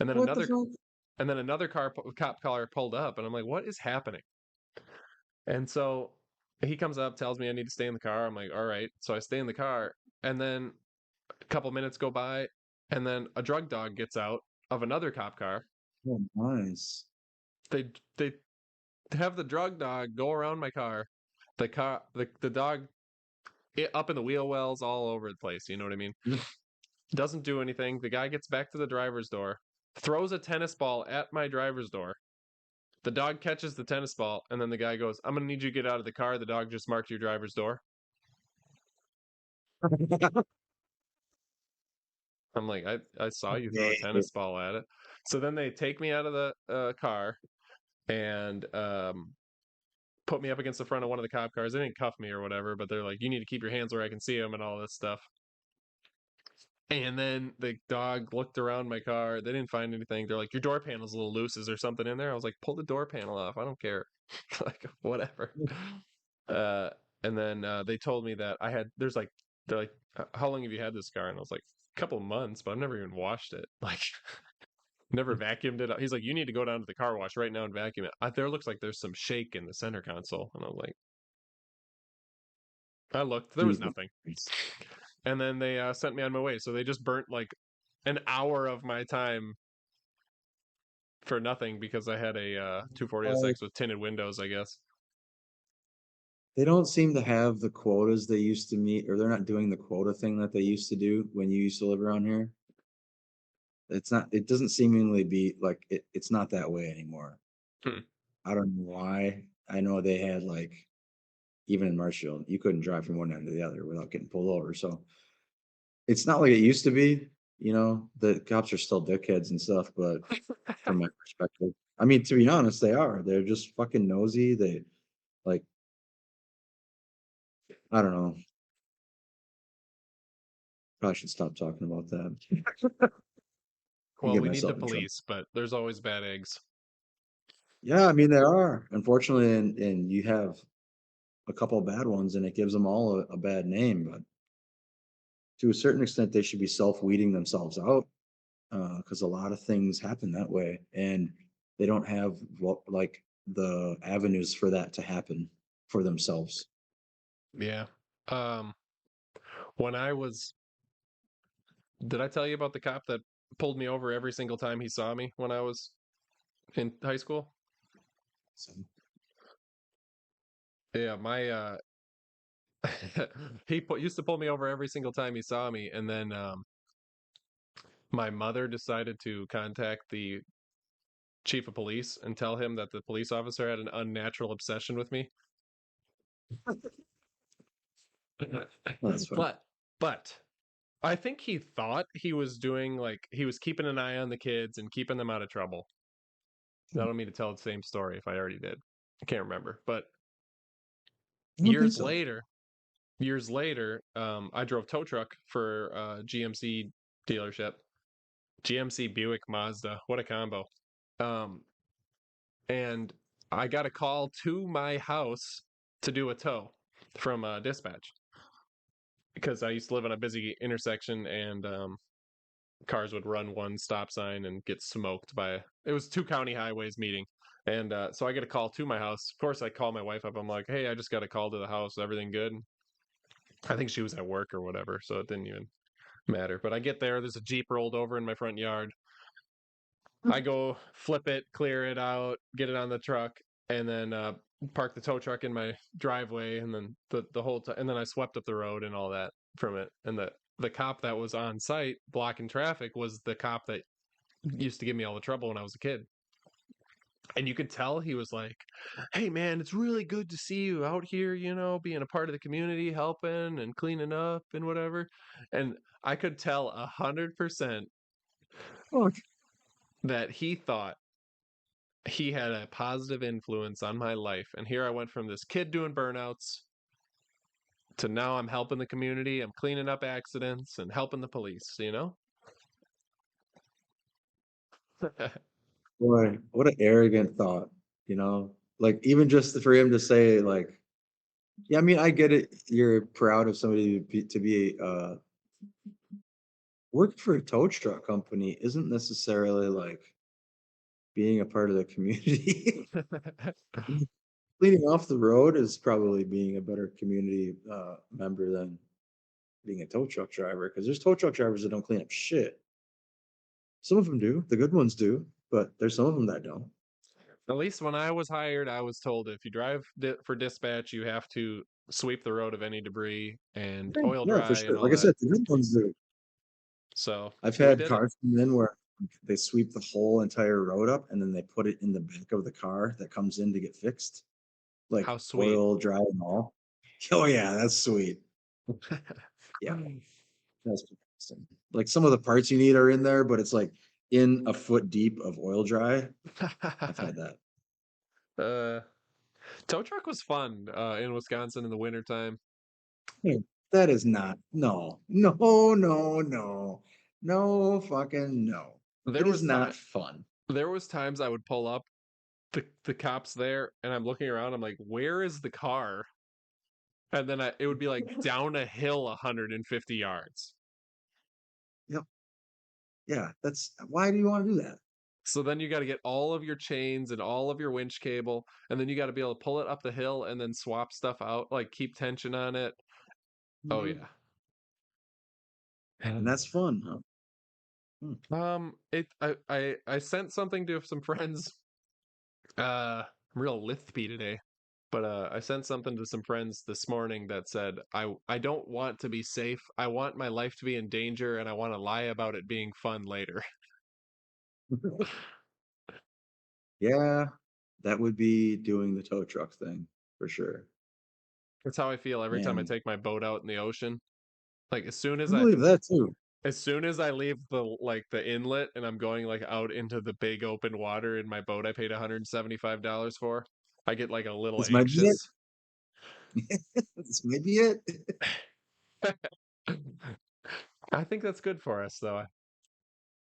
And then What the another fuck? and then another cop car pulled up, and I'm like, what is happening? And so he comes up, tells me I need to stay in the car. I'm like, all right. So I stay in the car, and then a couple minutes go by, and then a drug dog gets out of another cop car. Oh, nice. They have the drug dog go around my car. The dog up in the wheel wells all over the place. You know what I mean? Doesn't do anything. The guy gets back to the driver's door, throws a tennis ball at my driver's door. The dog catches the tennis ball, and then the guy goes, I'm going to need you to get out of the car. The dog just marked your driver's door. I'm like, I saw you throw a Yeah. tennis ball at it. So then they take me out of the car and put me up against the front of one of the cop cars. They didn't cuff me or whatever, but they're like, you need to keep your hands where I can see them and all this stuff. And then the dog looked around my car. They didn't find anything. They're like, your door panel's a little loose. Is there something in there? I was like, pull the door panel off. I don't care. Like, whatever. Uh, and then they told me that they're like, how long have you had this car? And I was like, a couple months, but I've never even washed it. Like, never vacuumed it up. He's like, you need to go down to the car wash right now and vacuum it. There looks like there's some shake in the center console. And I was like, I looked, there was Jesus nothing. Christ. And then they sent me on my way. So they just burnt like an hour of my time for nothing because I had a 240 Like, SX with tinted windows, I guess. They don't seem to have the quotas they used to meet, or they're not doing the quota thing that they used to do when you used to live around here. It doesn't seemingly be like it's not that way anymore. Hmm. I don't know why. I know they had like, even in Marshfield, you couldn't drive from one end to the other without getting pulled over. So it's not like it used to be, the cops are still dickheads and stuff, but from my perspective, I mean, to be honest, they are. They're just fucking nosy. They like, I don't know. Probably should stop talking about that. You Well, get we need the myself in trouble. police, but there's always bad eggs. Yeah, I mean, there are, unfortunately, and you have a couple of bad ones, and it gives them all a bad name. But to a certain extent, they should be self-weeding themselves out, because a lot of things happen that way, and they don't have like the avenues for that to happen for themselves. Yeah. Um, when I was, did I tell you about the cop that pulled me over every single time he saw me when I was in high school? So, Yeah, my used to pull me over every single time he saw me, and then my mother decided to contact the chief of police and tell him that the police officer had an unnatural obsession with me. that's fun. But I think he thought he was doing like he was keeping an eye on the kids and keeping them out of trouble. I don't mean to tell the same story if I already did. I can't remember. But I don't think years so. later, I drove tow truck for GMC dealership. GMC Buick Mazda. What a combo. Um, and I got a call to my house to do a tow from dispatch because I used to live on a busy intersection and cars would run one stop sign and get smoked by it was two county highways meeting. And so I get a call to my house. Of course, I call my wife up. I'm like, hey, I just got a call to the house. Everything good? I think she was at work or whatever, so it didn't even matter. But I get there. There's a Jeep rolled over in my front yard. I go flip it, clear it out, get it on the truck, and then park the tow truck in my driveway, and then the whole time, and then I swept up the road and all that from it. And the cop that was on site blocking traffic was the cop that used to give me all the trouble when I was a kid. And you could tell he was like, "Hey man, it's really good to see you out here, being a part of the community, helping and cleaning up and whatever." And I could tell 100% Fuck. that he thought he had a positive influence on my life. And here I went from this kid doing burnouts to now I'm helping the community, I'm cleaning up accidents and helping the police, you know? Boy, what an arrogant thought, Like, even just for him to say, like, yeah, I mean, I get it. You're proud of somebody to be working for a tow truck company isn't necessarily like being a part of the community. Cleaning off the road is probably being a better community member than being a tow truck driver, because there's tow truck drivers that don't clean up shit. Some of them do, the good ones do, but there's some of them that don't. At least when I was hired, I was told if you drive for dispatch, you have to sweep the road of any debris and Yeah, oil yeah, for dry and sure. all Like I that. said, the good ones do. So I've we had did it. cars come in where they sweep the whole entire road up and then they put it in the back of the car that comes in to get fixed, like How sweet. oil, dry, and all. Oh yeah, that's sweet. Yeah, that's interesting. Like, some of the parts you need are in there, but it's like in a foot deep of oil dry. I've had that. uh, tow truck was fun in Wisconsin in the wintertime. Hey, that is not, no, no, no, no, no, fucking no. It There is was time. not fun. There was times I would pull up the cops there, and I'm looking around. I'm like, where is the car? And then it would be like down a hill 150 yards. Yep. Yeah, that's why do you want to do that? So then you got to get all of your chains and all of your winch cable, and then you got to be able to pull it up the hill and then swap stuff out, like keep tension on it. Oh Mhm. yeah. And that's fun, huh? Hmm. I sent something to some friends. I'm real lispy today. But I sent something to some friends this morning that said I don't want to be safe. I want my life to be in danger, and I want to lie about it being fun later. Yeah, that would be doing the tow truck thing for sure. That's how I feel every time I Man, take my boat out in the ocean. Like I believe that too. as soon as I leave the inlet and I'm going like out into the big open water in my boat I paid $175 for, I get like a little This might be it. anxious. This might be it. I think that's good for us though. How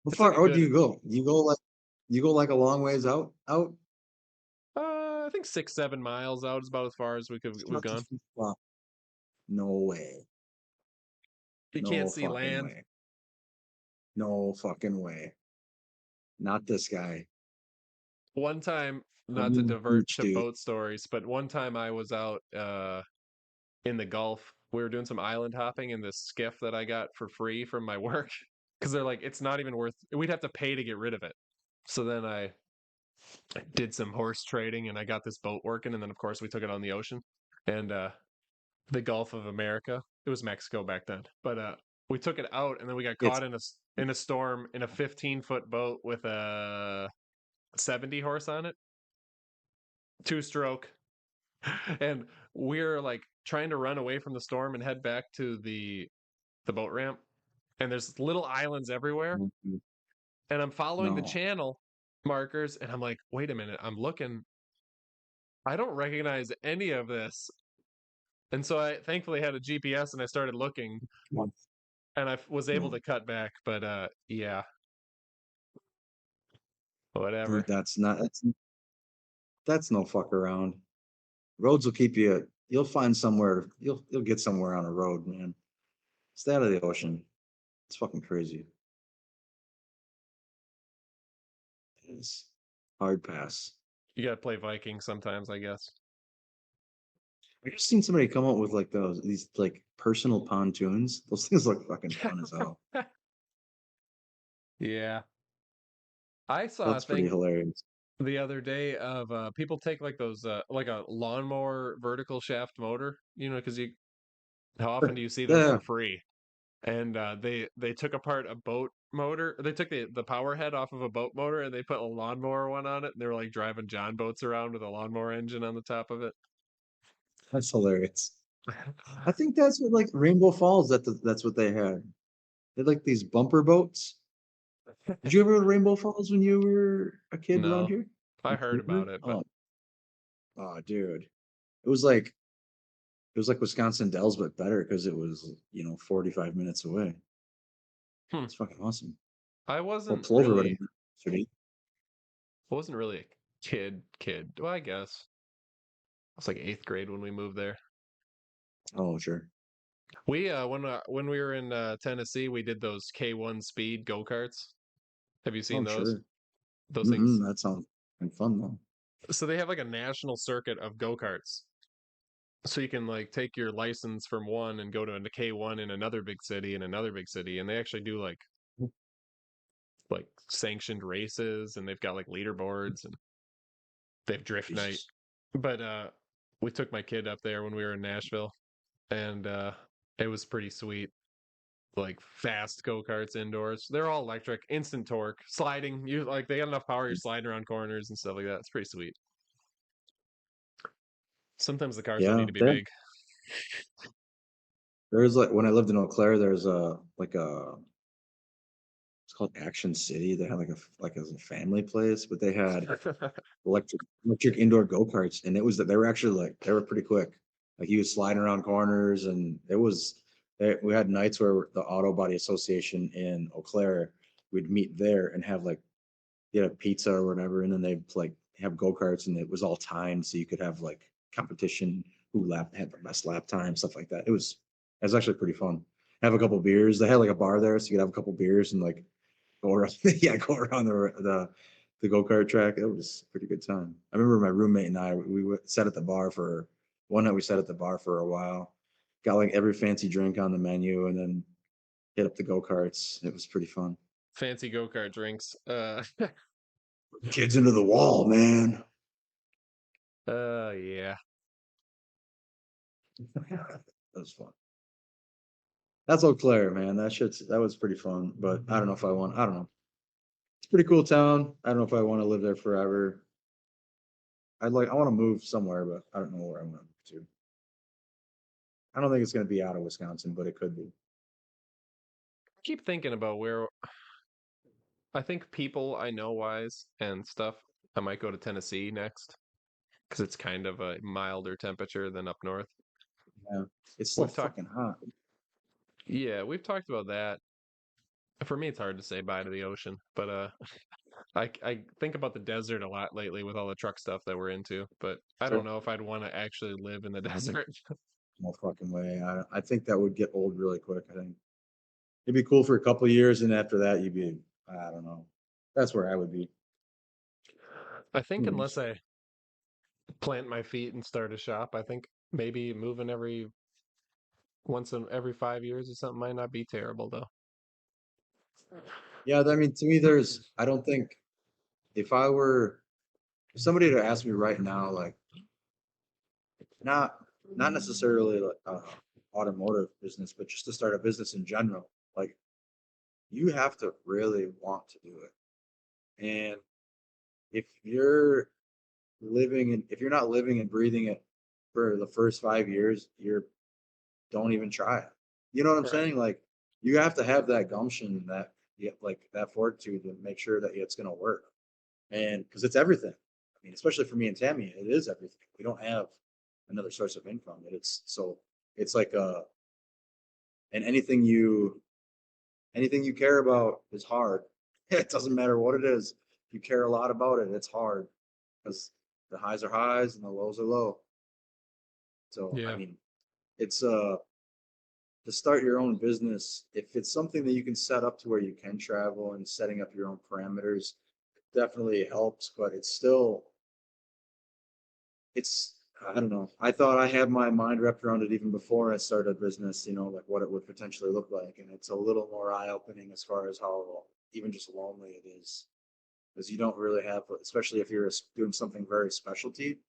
It's like a far out do good you go? You go like a long ways out? Out? I think 6, 7 miles out is about as far as we've Shut the gone. fuck up. No way. You can't No see fucking land. way. No fucking way. Not this guy. One time, I not to mean, divert Gooch, to dude. boat stories, but one time I was out in the Gulf. We were doing some island hopping in this skiff that I got for free from my work because they're like, it's not even worth. We'd have to pay to get rid of it. So then I did some horse trading and I got this boat working, and then of course we took it on the ocean and the Gulf of America. It was Mexico back then, but we took it out and then we got It's caught in a storm in a 15-foot boat with a 70 horse on it, 2 stroke, and we're like trying to run away from the storm and head back to the boat ramp. And there's little islands everywhere. And I'm following the no. channel markers, and I'm like, wait a minute, I'm looking. I don't recognize any of this. And so I thankfully had a GPS, and I started looking, Come and I was able No. to cut back. But yeah, whatever. Dude, that's no fuck around. Roads will keep you. You'll find somewhere. You'll get somewhere on a road, man. Stay out of the ocean. It's fucking crazy. It is. Hard pass. You got to play Viking sometimes, I guess. I just seen somebody come up with like these like personal pontoons. Those things look fucking fun as hell. Yeah. I saw a That's pretty thing hilarious. the other day of people take like those like a lawnmower vertical shaft motor, because you how often Sure. do you see those Yeah, for free? And they took apart a boat motor. They took the power head off of a boat motor and they put a lawnmower one on it. And they were like driving John boats around with a lawnmower engine on the top of it. that's hilarious. I think that's what like Rainbow Falls. That's what they had. They had like these bumper boats. Did you ever go to Rainbow Falls when you were a kid around No, here? I heard about it, but Oh, dude. It was like Wisconsin Dells, but better because it was 45 minutes away. hmm, It's fucking awesome. I Well, Plover would have been yesterday. wasn't really a kid. Well, I guess I was like 8th grade when we moved there. Oh, sure. We when we were in Tennessee, we did those K1 speed go karts. Have you seen Oh, those? sure. Those things. That sounds like fun though. So they have like a national circuit of go karts. So you can like take your license from one and go to a K1 in another big city and another big city, and they actually do like sanctioned races, and they've got like leaderboards and they have drift night. Jesus. But we took my kid up there when we were in Nashville, and it was pretty sweet. Like fast go karts indoors. They're all electric, instant torque, sliding. You like they got enough power. You're sliding around corners and stuff like that. It's pretty sweet. Sometimes the cars don't need Yeah, to be big. there's like when I lived in Eau Claire, there's it's called Action City. They had like as a family place, but they had electric indoor go-karts, and it was that they were actually like they were pretty quick. Like you was sliding around corners, and we had nights where the Auto Body Association in Eau Claire, we'd meet there and have like pizza or whatever, and then they'd like have go-karts, and it was all timed, so you could have like competition who had the best lap time, stuff like that. It was actually pretty fun. Have a couple beers. They had like a bar there, so you could have a couple beers and like go around, yeah, go around the go kart track. It was a pretty good time. I remember my roommate and I sat at the bar for one night. We sat at the bar for a while, got like every fancy drink on the menu, and then hit up the go karts. It was pretty fun. Fancy go kart drinks. Kids into the wall, man. Yeah. That was fun. That's Eau Claire, man. That was pretty fun. But I don't know if I want. I don't know. It's a pretty cool town. I don't know if I want to live there forever. I want to move somewhere, but I don't know where I want to move to. I don't think it's going to be out of Wisconsin, but it could be. I keep thinking about where I think people I know wise and stuff. I might go to Tennessee next because it's kind of a milder temperature than up north. Yeah, it's so We've talked, fucking hot. yeah, we've talked about that. For me, it's hard to say bye to the ocean, but I think about the desert a lot lately with all the truck stuff that we're into. But I don't Sure. know if I'd want to actually live in the desert. No fucking way. I think that would get old really quick. I think it'd be cool for a couple of years, and after that, you'd be. I don't know. That's where I would be. I think Who knows? unless I plant my feet and start a shop, I think maybe moving every 5 years or something might not be terrible though. Yeah, I mean, to me, I don't think if I were if somebody to ask me right now, like not not necessarily like automotive business, but just to start a business in general, like you have to really want to do it. And if you're if you're not living and breathing it for the first 5 years, you're don't even try it. You know what I'm Right. saying? Like you have to have that gumption, that yeah, like that fortitude to make sure that it's going to work. And because it's everything. I mean, especially for me and Tammy, it is everything. We don't have another source of income. It's like and anything you care about is hard. It doesn't matter what it is. If you care a lot about it, it's hard because the highs are highs and the lows are low. So I Yeah. mean, it's to start your own business, if it's something that you can set up to where you can travel and setting up your own parameters, it definitely helps, but it's I don't know. I thought I had my mind wrapped around it even before I started a business, like what it would potentially look like. And it's a little more eye-opening as far as how even just lonely it is. Because you don't really have, especially if you're doing something very specialty,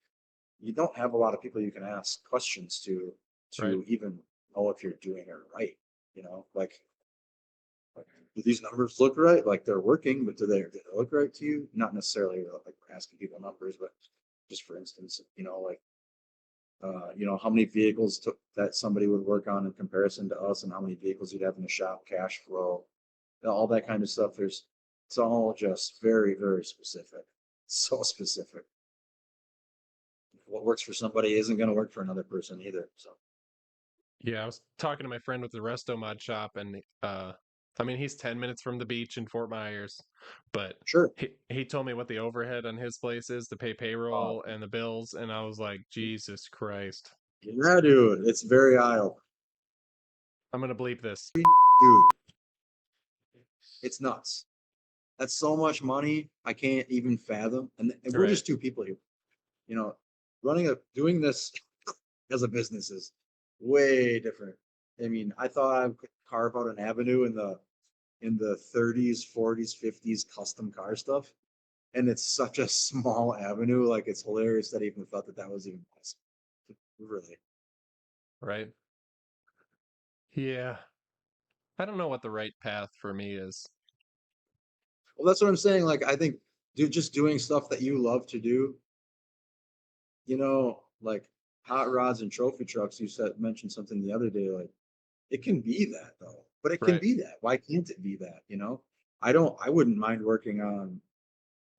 you don't have a lot of people you can ask questions Right. to even know if you're doing it right. Like, do these numbers look right? Like they're working, but do they look right to you? Not necessarily like asking people numbers, but just for instance, how many vehicles took that somebody would work on in comparison to us, and how many vehicles you'd have in the shop, cash flow, all that kind of stuff. It's all just very, very specific. So specific. What works for somebody isn't going to work for another person either. So Yeah, I was talking to my friend with the resto mod shop, and I mean he's 10 minutes from the beach in Fort Myers, but sure. he told me what the overhead on his place is to pay Uh, payroll and the bills, and I was like, Jesus Christ, yeah, dude, it's very eye-opening. I'm gonna bleep this. Dude, it's nuts. That's so much money. I can't even fathom. And we're Right. just two people here. You know, doing this as a business is way different. I mean, I thought I could carve out an avenue in the 30s, 40s, 50s custom car stuff, and it's such a small avenue. Like it's hilarious that I even thought that was even possible. Really. Right. Yeah. I don't know what the right path for me is. Well, that's what I'm saying. Like I think, dude, just doing stuff that you love to do, like hot rods and trophy trucks. You mentioned something the other day, like it can be that though, but it can Right. be that. Why can't it be that? I wouldn't mind working on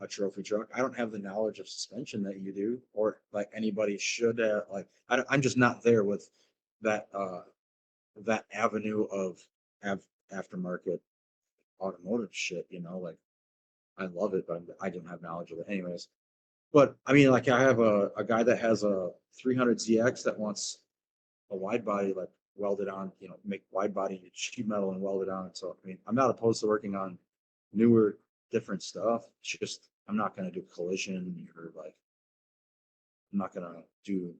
a trophy truck. I don't have the knowledge of suspension that you do, or like anybody should have. Like I'm just not there with that that avenue of aftermarket automotive shit. Like I love it, but I don't have knowledge of it anyways. But I mean, like I have a guy that has a 300ZX that wants a wide body like welded on, make wide body sheet metal and welded on. So I mean, I'm not opposed to working on newer, different stuff. It's just I'm not gonna do collision or like I'm not gonna do.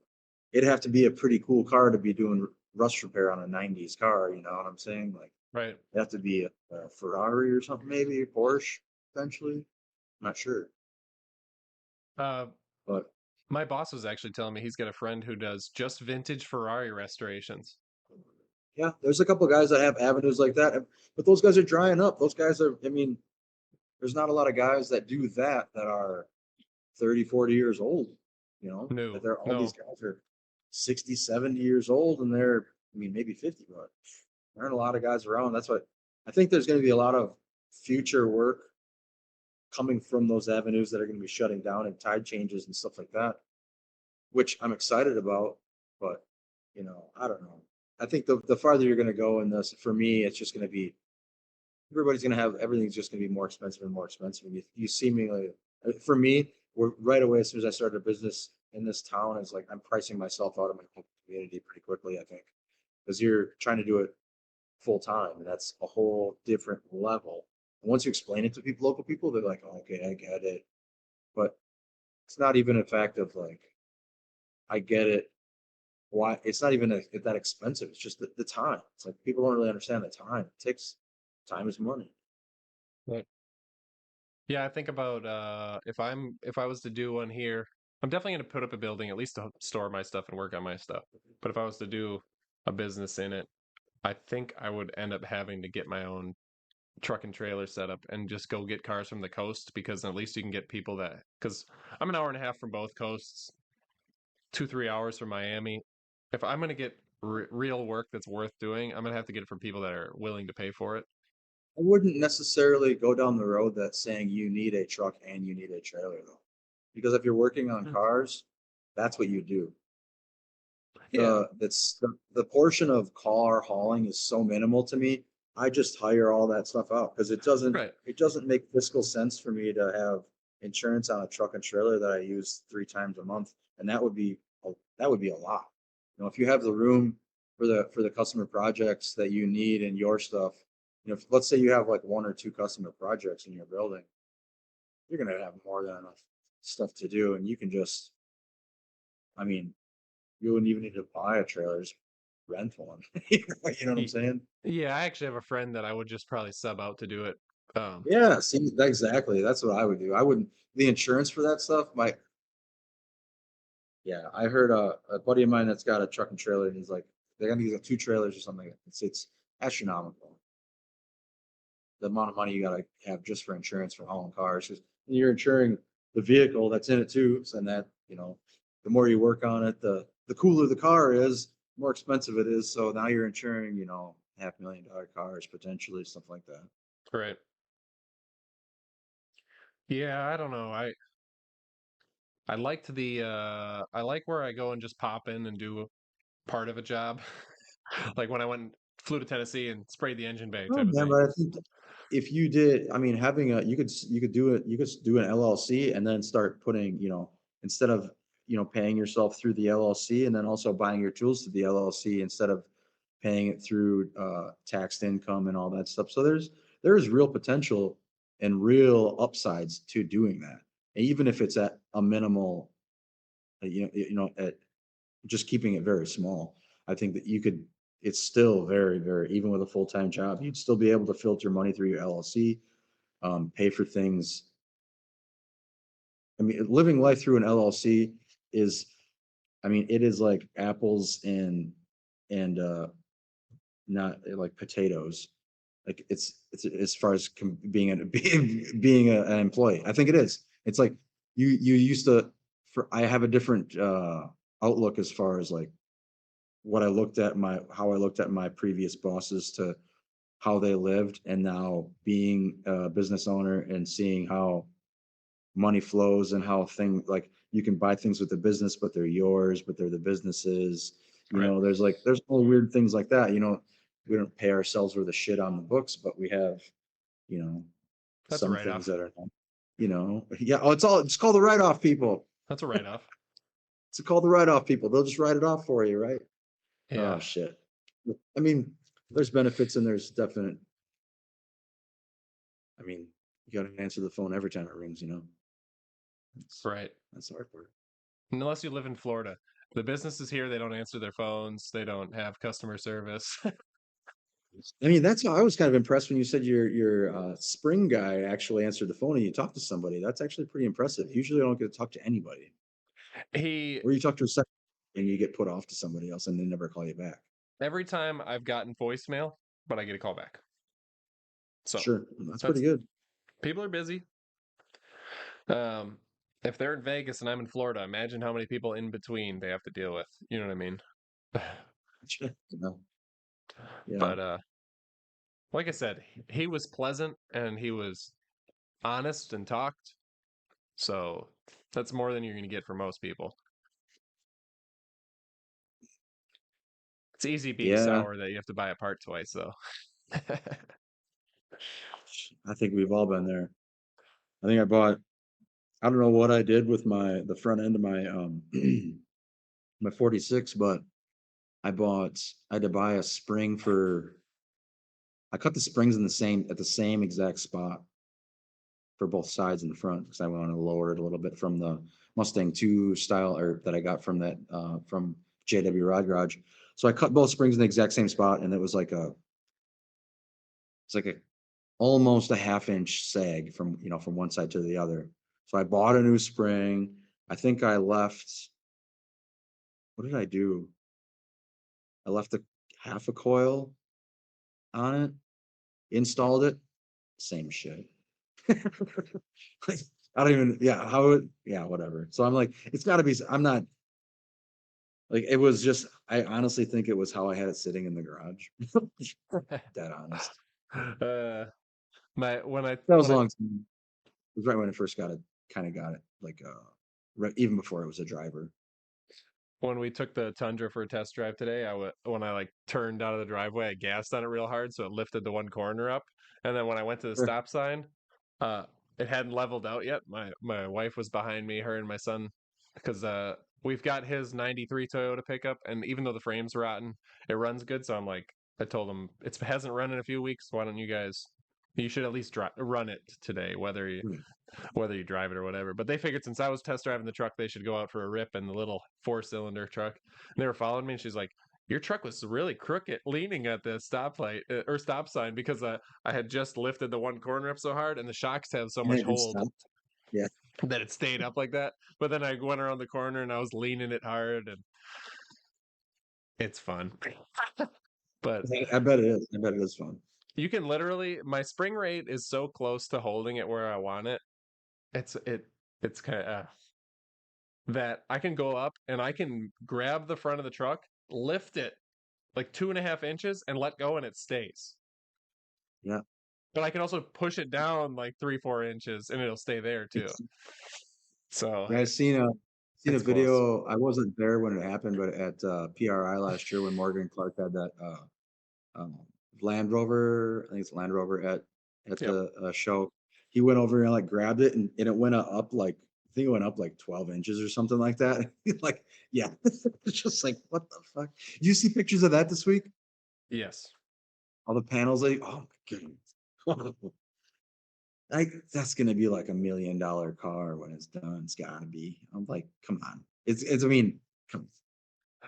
It'd have to be a pretty cool car to be doing rust repair on a '90s car. You know what I'm saying? Like Right. it'd have to be a Ferrari or something, maybe a Porsche eventually. I'm not sure, Uh, but My boss was actually telling me he's got a friend who does just vintage Ferrari restorations. Yeah, there's a couple of guys that have avenues like that, but those guys are drying up. Those guys are, I mean, there's not a lot of guys that do that that are 30, 40 years old, that No, they're all these no. guys are 60, 70 years old and they're, I mean, maybe 50, but there aren't a lot of guys around. That's what I think there's going to be a lot of future work coming from those avenues that are going to be shutting down and tide changes and stuff like that, which I'm excited about. But, I don't know. I think the farther you're going to go in this, for me, it's just going to be everybody's going to have everything's just going to be more expensive and more expensive. And you seemingly, for me, we're right away as soon as I started a business in this town, it's like I'm pricing myself out of my community pretty quickly. I think because you're trying to do it full time, and that's a whole different level. And once you explain it to people, local people, they're like, oh, "Okay, I get it." But it's not even a fact of like, I get it. Why? It's not even that expensive. It's just the time. It's like people don't really understand the time. It takes time is money. Right. Yeah, I think about if I was to do one here, I'm definitely going to put up a building at least to store my stuff and work on my stuff. But if I was to do a business in it, I think I would end up having to get my own truck and trailer set up and just go get cars from the coast because at least you can get people that because I'm an hour and a half from both coasts, 2 3 hours from Miami. If I'm going to get real work that's worth doing, I'm going to have to get it from people that are willing to pay for it. I wouldn't necessarily go down the road that's saying you need a truck and you need a trailer though. Because if you're working on cars, that's what you do. Yeah, The portion of car hauling is so minimal to me. I just hire all that stuff out because right. it doesn't make fiscal sense for me to have insurance on a truck and trailer that I use 3 times a month. And that would be a lot. If you have the room for the customer projects that you need in your stuff, if, let's say you have like 1 or 2 customer projects in your building, you're gonna have more than enough stuff to do, and you can just, I mean, you wouldn't even need to buy a trailer, just rent one. You know what I'm saying? Yeah, I actually have a friend that I would just probably sub out to do it. Yeah, see, exactly. That's what I would do. I wouldn't, the insurance for that stuff, yeah, I heard a buddy of mine that's got a truck and trailer, and he's like, they're gonna use 2 trailers or something. It's astronomical. The amount of money you gotta have just for insurance for hauling cars. 'Cause you're insuring the vehicle that's in it too. So and that, the more you work on it, the cooler the car is, the more expensive it is. So now you're insuring, $500,000 cars potentially, stuff like that. Right. Yeah, I don't know. I liked I like where I go and just pop in and do part of a job. Like when I went flew to Tennessee and sprayed the engine bay Oh type of man, thing. but I think if you did, I mean, having you could do it, you could do an LLC and then start putting, instead of, paying yourself through the LLC and then also buying your tools to the LLC instead of paying it through taxed income and all that stuff. So there is real potential and real upsides to doing that. And even if it's at a minimal, at just keeping it very small. I think that it's still very, very, even with a full-time job, you'd still be able to filter money through your LLC, pay for things. I mean, living life through an LLC is, I mean, it is like apples and not like potatoes. Like it's as far as being an employee. I think it is. It's like you used to. I have a different outlook as far as like how I looked at my previous bosses to how they lived, and now being a business owner and seeing how money flows and how things like you can buy things with the business, but they're yours, but they're the businesses. Right. There's all weird things like that. We don't pay ourselves with the shit on the books, but we have, you know, That's a some write things off. that are, yeah. Oh, it's called the write-off people. That's a write off. It's called the write-off people. They'll just write it off for you, right? Yeah. Oh shit. I mean, there's benefits and there's definite. I mean, you got to answer the phone every time it rings. That's Right. that's the hard part. Unless you live in Florida. The businesses here, they don't answer their phones. They don't have customer service. I mean, that's how I was kind of impressed when you said your spring guy actually answered the phone and you talked to somebody. That's actually pretty impressive. Usually, I don't get to talk to anybody. He Or you talk to a second and you get put off to somebody else and they never call you back. every time I've gotten voicemail, but I get a call back. So Sure, that's pretty that's good. people are busy. Um, if they're in Vegas and I'm in Florida, imagine how many people in between they have to deal with. You know what I mean? You know? Yeah, But like I said, he was pleasant and he was honest and talked. So that's more than you're going to get from most people. It's easy being yeah. sour that you have to buy a part twice, though. I think we've all been there. I think I bought. I don't know what I did with the front end of my my 46, but I had to buy a spring for. I cut the springs in the same exact spot for both sides and the front because I wanted to lower it a little bit from the Mustang 2 style or that I got from that from JW Rod Garage. So I cut both springs in the exact same spot, and it was like it's like a almost a half-inch sag from from one side to the other. So I bought a new spring. I think I left. What did I do? I left a half a coil on it, installed it, same shit. Like, I don't even, yeah, yeah, whatever. So I'm like, it's got to be, I'm not, like, it was just, I honestly think it was how I had it sitting in the garage. Dead honest. uh, my That was when a I long time. It was right when I first got it, kind of got it, like, right, even before it was a driver. when we took the Tundra for a test drive today, when I like turned out of the driveway, I gassed on it real hard, so it lifted the one corner up. And then when I went to the Sure. stop sign, uh, it hadn't leveled out yet. My wife was behind me, her and my son, because we've got his '93 Toyota pickup, and even though the frame's rotten, it runs good. So I'm like, I told him it hasn't run in a few weeks. Why don't you guys? You should at least run it today, whether you drive it or whatever. But they figured since I was test driving the truck, they should go out for a rip in the little 4-cylinder truck. And they were following me, and she's like, "Your truck was really crooked, leaning at the stoplight or stop sign because I had just lifted the one corner up so hard, and the shocks have so And much it hold stopped. Yeah. that it stayed up like that." But then I went around the corner and I was leaning it hard, and it's fun. But I bet it is. I bet it is fun. you can literally, my spring rate is so close to holding it where I want it. It's kind of that I can go up and I can grab the front of the truck, lift it like 2.5 inches, and let go, and it stays. Yeah. But I can also push it down like 3-4 inches, and it'll stay there too. So Yeah, I seen a it's close. video. I wasn't there when it happened, but at PRI last year when Morgan Clark had that um, Land Rover, I think it's Land Rover at Yep. the show. He went over and like grabbed it, and it went up like I think it went up like 12 inches or something like that. Like, yeah, it's just like what the fuck. You see pictures of that this week? Yes. All the panels, like, oh my goodness. Like that's gonna be like $1 million car when it's done. It's gotta be. I'm like, come on. It's I mean, come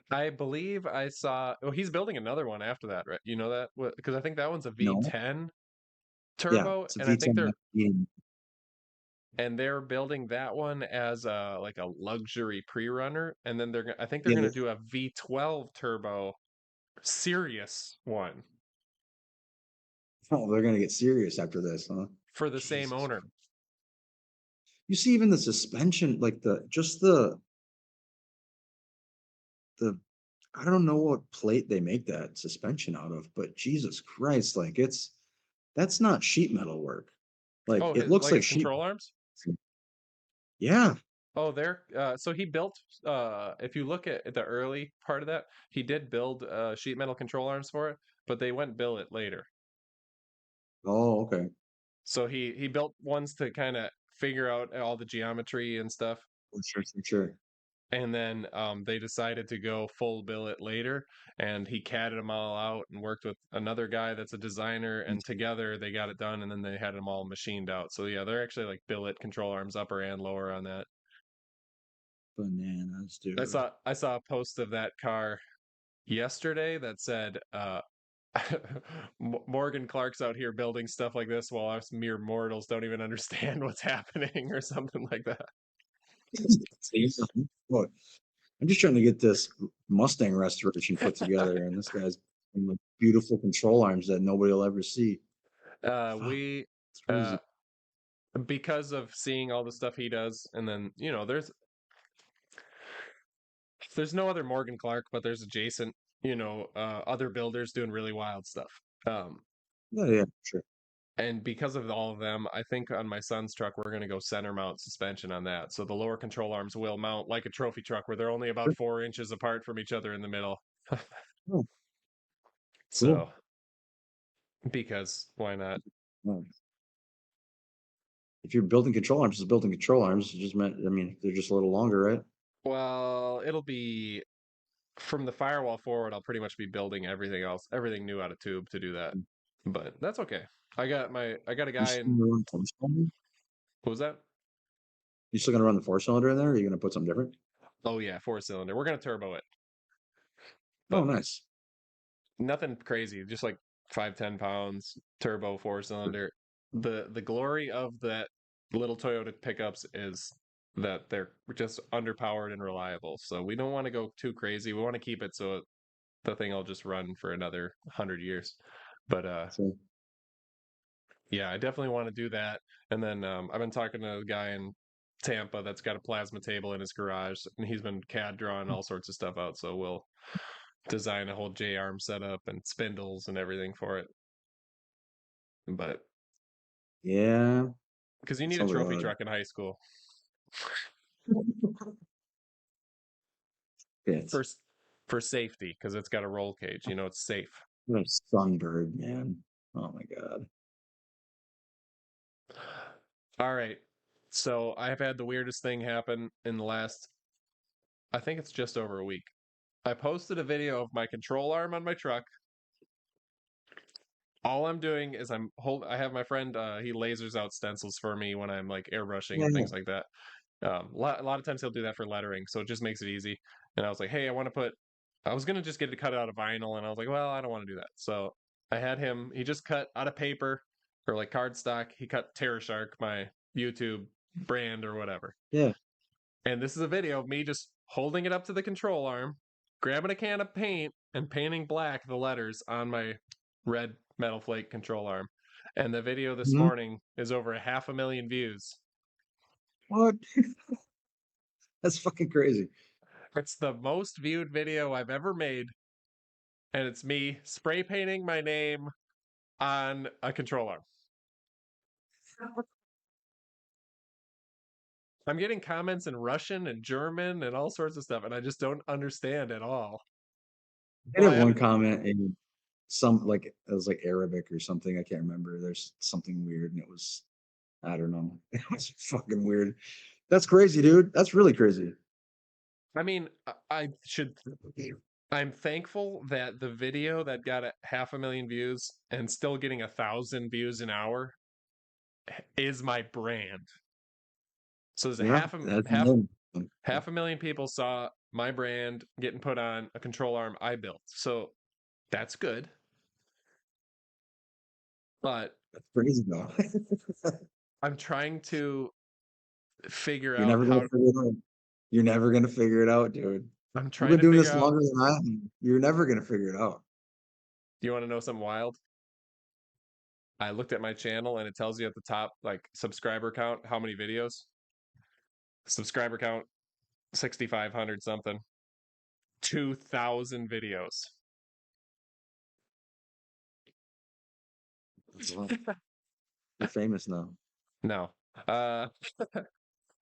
I believe I saw. Oh, he's building another one after that, right? You know that because I think that one's a no. V10 Yeah, turbo, it's a and I think V10 they're building that one as a like a luxury pre-runner, and then I think they're Yeah, gonna do a V12 turbo serious one oh, they're gonna get serious after this, huh? for the same Jesus. owner. You see even the suspension, like the I don't know what plate they make that suspension out of, but Jesus Christ, like that's not sheet metal work. Like Oh, it looks like his sheet. control arms. Yeah. Oh, there. So he built. If you look at the early part of that, he did build sheet metal control arms for it, but they went billet later. Oh, okay. So he built ones to kind of figure out all the geometry and stuff, Sure, sure, sure. and then they decided to go full billet later, and he catted them all out and worked with another guy that's a designer, and together they got it done, and then they had them all machined out. So yeah, they're actually like billet control arms, upper and lower on that. Bananas, I dude. saw I saw a post of that car yesterday that said Morgan Clark's out here building stuff like this while us mere mortals don't even understand what's happening or something like that. Look, I'm just trying to get this Mustang restoration put together, and this guy's in the beautiful control arms that nobody will ever see. Fuck, We it's uh crazy. because of seeing all the stuff he does, and then there's no other Morgan Clark, but there's adjacent, other builders doing really wild stuff. Yeah, yeah, sure. And because of all of them, I think on my son's truck we're going to go center mount suspension on that. So the lower control arms will mount like a trophy truck, where they're only about 4 inches apart from each other in the middle. Oh, cool. So because why not? Oh. If you're building control arms, it's building control arms. It just meant, I mean, they're just a little longer, right? Well, it'll be from the firewall forward. I'll pretty much be building everything else, everything new out of tube to do that. But that's okay. I got a You guy still in. gonna run four cylinder? What was that? You still gonna run the 4-cylinder in there, or are you gonna put something different? Oh yeah, 4 cylinder. We're gonna turbo it, Oh, but nice. nothing crazy. Just like 5-10 pounds, turbo 4 cylinder. The glory of that little Toyota pickups is that they're just underpowered and reliable. So we don't want to go too crazy. We want to keep it so the thing will just run for another 100 years. But So, yeah, I definitely want to do that. And then I've been talking to a guy in Tampa that's got a plasma table in his garage, and he's been CAD drawing all sorts of stuff out. So we'll design a whole J arm setup and spindles and everything for it. But yeah, because you need a sounds like trophy truck in high school it's for for safety, because it's got a roll cage. It's safe. what a sunbird, man. Oh my god. All right. So I have had the weirdest thing happen in the last, I think it's just over a week. I posted a video of my control arm on my truck. All I'm doing is I have my friend, he lasers out stencils for me when I'm like airbrushing Yeah, and yeah, things like that. A lot of times he'll do that for lettering, so it just makes it easy. And I was like, hey, I was gonna just get it cut out of vinyl, and I was like, well, I don't want to do that. So I had him. He just cut out of paper or like cardstock. He cut Terror Shark, my YouTube brand or whatever. yeah. And this is a video of me just holding it up to the control arm, grabbing a can of paint, and painting black the letters on my red metal flake control arm. And the video this Mhm. morning is over 500,000 views. What? That's fucking crazy. It's the most viewed video I've ever made, and it's me spray painting my name on a control arm. I'm getting comments in Russian and German and all sorts of stuff, and I just don't understand at all. I Well, had one comment in some like it was like Arabic or something. I can't remember. There's something weird, and it was I don't know. It was fucking weird. That's crazy, dude. That's really crazy. I mean, I'm thankful that the video that got 500,000 views and still getting 1,000 views an hour is my brand. So there's a Yeah, half a that's half amazing. half a million people saw my brand getting put on a control arm I built. So that's good. But That's crazy though. I'm trying to figure You're out never gonna how figure it out. You're never gonna figure it out, dude. I'm You've trying been to doing figure this out. longer than I am. You're never gonna figure it out. Do you want to know something wild? I looked at my channel and it tells you at the top, like subscriber count, how many videos. Subscriber count 6,500 something. 2,000 videos. Well, you're famous now. No. Uh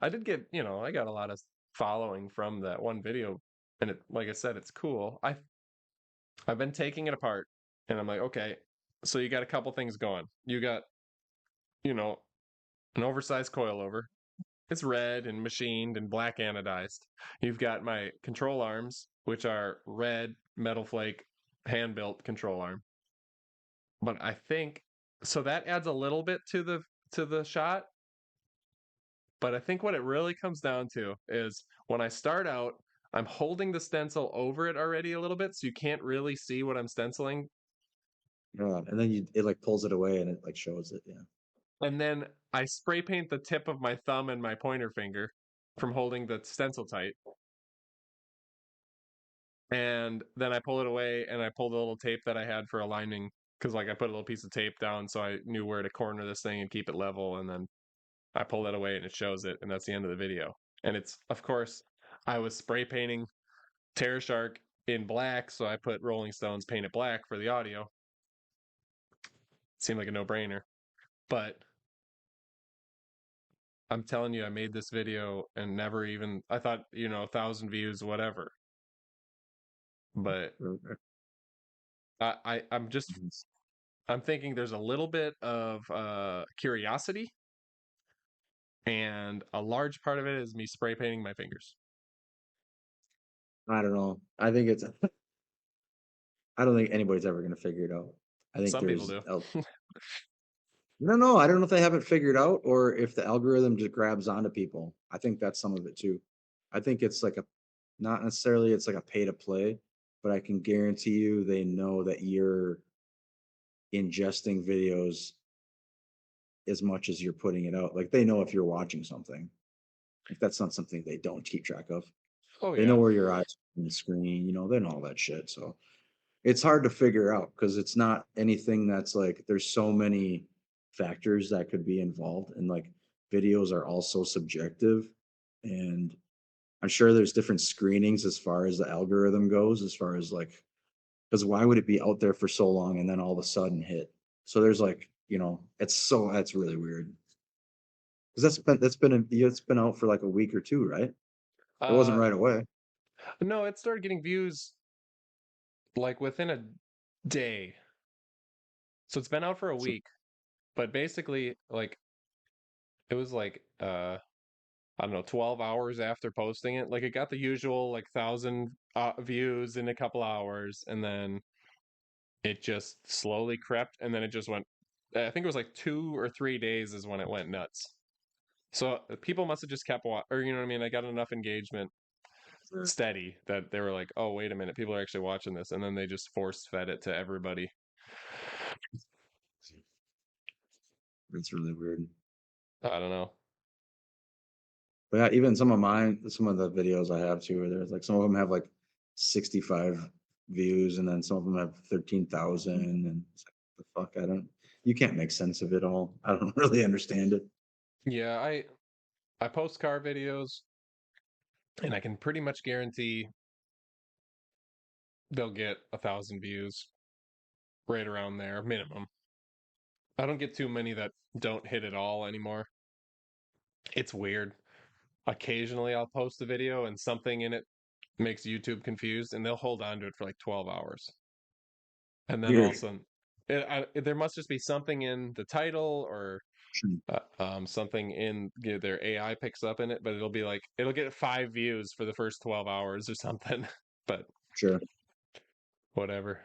I did get, I got a lot of following from that one video, and it, like I said, it's cool. I've been taking it apart, and I'm like, okay, so you got a couple things going. You got, you know, an oversized coilover. It's red and machined and black anodized. You've got my control arms, which are red metal flake hand built control arm. But I think so that adds a little bit to the shot. But I think what it really comes down to is when I start out, I'm holding the stencil over it already a little bit, so you can't really see what I'm stenciling. Yeah. And then it like pulls it away and it like shows it. Yeah. And then I spray paint the tip of my thumb and my pointer finger from holding the stencil tight. And then I pull it away and I pull the little tape that I had for aligning, because like I put a little piece of tape down so I knew where to corner this thing and keep it level. And then I pull that away and it shows it, and that's the end of the video. And it's, of course, I was spray painting Terror Shark in black, so I put Rolling Stones Paint It Black for the audio. Seemed like a no-brainer. But I'm telling you, I made this video and never even, I thought, 1,000 views, whatever. But I'm thinking there's a little bit of curiosity, and a large part of it is me spray painting my fingers. I don't know. I think it's. I don't think anybody's ever going to figure it out. I think Some people there's. do. No. I don't know if they haven't figured out or if the algorithm just grabs onto people. I think that's some of it too. I think it's like not necessarily it's like a pay to play, but I can guarantee you they know that you're ingesting videos as much as you're putting it out. Like they know if you're watching something. Like that's not something they don't keep track of. Oh, They know yeah. where your eyes are on the screen, they know all that shit. So it's hard to figure out because it's not anything that's like there's so many factors that could be involved, and like videos are also subjective, and I'm sure there's different screenings as far as the algorithm goes, as far as like, because why would it be out there for so long and then all of a sudden hit? So there's like, that's really weird. Because it's been out for like a week or two, right? It wasn't Uh, right away. no, it started getting views like within a day. So it's been out for a So week, but basically, like, it was like, I don't know, 12 hours after posting it. Like, it got the usual, like, 1,000 views in a couple hours, and then it just slowly crept, and then it just went, I think it was like 2 or 3 days is when it went nuts. So people must have just kept or you know what I mean? I got enough engagement steady that they were like, "Oh, wait a minute, people are actually watching this," and then they just force fed it to everybody. it's really weird. I don't know. But yeah, even some of the videos I have too, where there's like some of them have like 65 views, and then some of them have 13,000, and it's like, the fuck, you can't make sense of it all. I don't really understand it. Yeah, I post car videos, and I can pretty much guarantee they'll get 1,000 views, right around there, minimum. I don't get too many that don't hit at all anymore. It's weird. Occasionally, I'll post a video and something in it makes YouTube confused, and they'll hold on to it for like 12 hours. And then all of a Weird. sudden, there must just be something in the title, or something in their AI picks up in it, but it'll be like, it'll get 5 views for the first 12 hours or something. But Sure. whatever.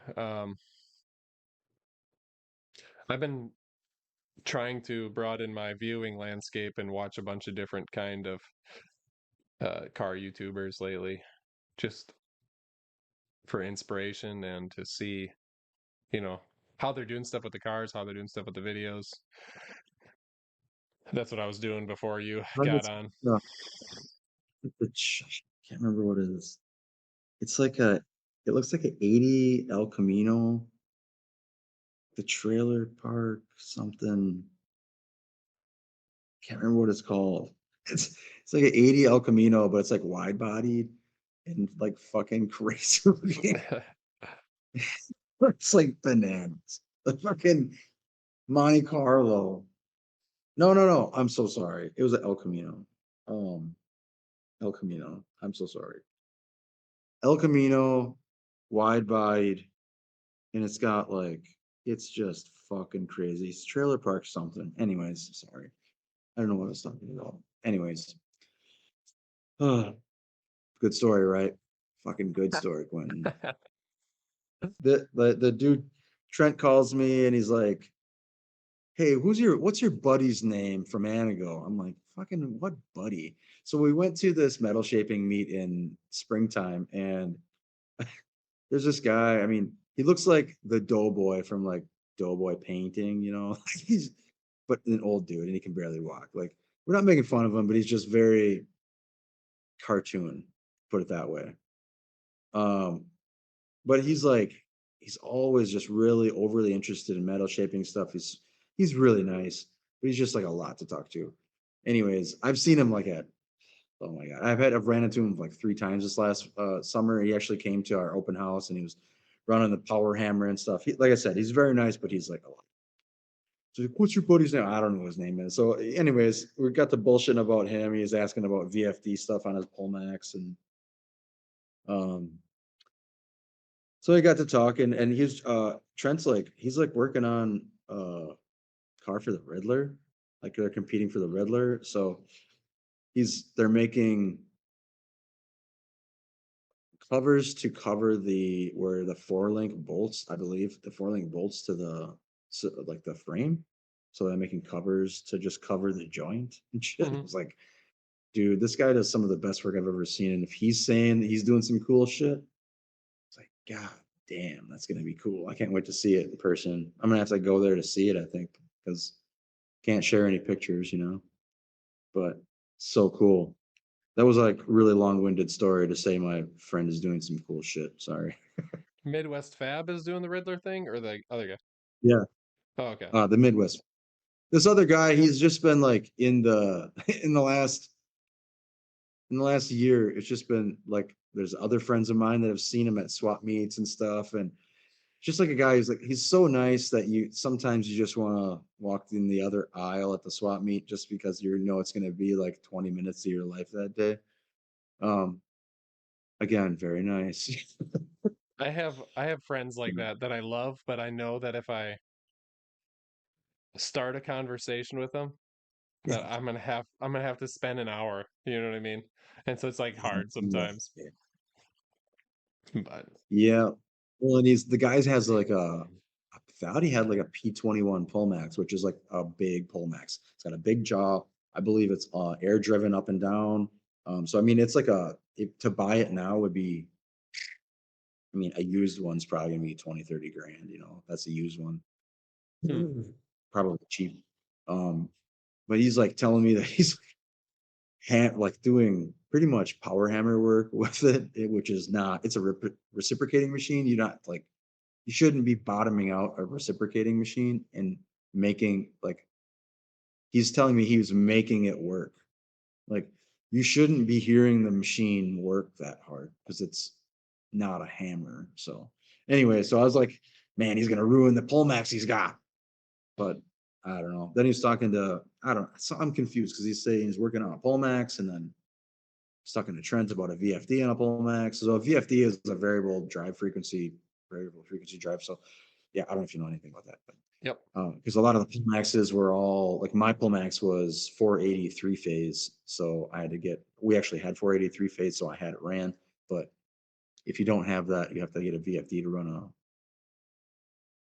I've been trying to broaden my viewing landscape and watch a bunch of different kind of car YouTubers lately, just for inspiration and to see, how they're doing stuff with the cars, how they're doing stuff with the videos. That's what I was doing before you got on. No, I can't remember what it is. It's like it looks like an 80 El Camino, the trailer park, something. Can't remember what it's called. It's like an 80 El Camino, but it's like wide bodied and like fucking crazy looking. It's like bananas. The fucking Monte Carlo. No. I'm so sorry. It was an El Camino. Um, El Camino. I'm so sorry. El Camino, wide bodied, and it's just fucking crazy. It's trailer park something. Anyways, sorry. I don't know what I was talking about. Anyways, good story, right? Fucking good story, Quentin. The dude Trent calls me and he's like, "Hey, what's your buddy's name from Anago?" I'm like, "Fucking what buddy?" So we went to this metal shaping meet in springtime, and there's this guy. I mean, he looks like the Doughboy from like Doughboy Painting, he's but an old dude and he can barely walk. Like, we're not making fun of him, but he's just very cartoon, put it that way. Um, but he's always just really overly interested in metal shaping stuff. He's really nice, but he's just like a lot to talk to. Anyways, I've seen him like at oh my god, I've ran into him like 3 times this last summer. He actually came to our open house and he was running the power hammer and stuff. Like I said, he's very nice, but he's like a lot. So like, what's your buddy's name? I don't know what his name is. So, anyways, we got the bullshit about him. He was asking about VFD stuff on his Pullmax, and um, so we got to talking. And he's Trent's like he's like working on car for the Riddler, like they're competing for the Riddler. So they're making covers to cover where the 4-link bolts, I believe, the 4-link bolts to like the frame. So they're making covers to just cover the joint and shit. Mhm. It's like, dude, this guy does some of the best work I've ever seen. And if he's saying that he's doing some cool shit, it's like, God damn, that's gonna be cool. I can't wait to see it in person. I'm gonna have to go there to see it, I think, because can't share any pictures, but so cool. That was like really long-winded story to say my friend is doing some cool shit. Sorry. Midwest Fab is doing the Riddler thing, or the other guy? Yeah, Oh, okay. the Midwest. This other guy, he's just been like in the in the last year. It's just been like there's other friends of mine that have seen him at swap meets and stuff, and just like a guy who's like he's so nice that you sometimes you just want to walk in the other aisle at the swap meet just because it's going to be like 20 minutes of your life that day. Um, Again, very nice. I have friends like that I love, but I know that if I start a conversation with them, that I'm gonna have to spend an hour. You know what I mean? And so it's like hard sometimes. Yeah. But Yeah. Well, and the guys has like I thought he had like a P21 Pullmax, which is like a big Pullmax. It's got a big jaw. I believe it's air driven up and down. So I mean, it's like to buy it now would be, I mean, a used one's probably gonna be 20, 30 grand, that's a used one. hmm. Probably cheap. Um, but he's like telling me that he's like doing pretty much power hammer work with which is not, it's a reciprocating machine. You shouldn't be bottoming out a reciprocating machine and making like, he's telling me he was making it work. Like, you shouldn't be hearing the machine work that hard because it's not a hammer. So anyway, so I was like, man, he's gonna ruin the Pullmax he's got. But I don't know. Then he's talking to, I don't, so I'm confused because he's saying he's working on a Pullmax, and then he's talking to Trent about a VFD on a Pullmax. So a VFD is a variable frequency drive. So yeah, I don't know if you know anything about that, but Yep. because a lot of the Pullmaxes were all like, my Pullmax was 483 phase. So we actually had 483 phase, so I had it ran. But if you don't have that, you have to get a VFD to run a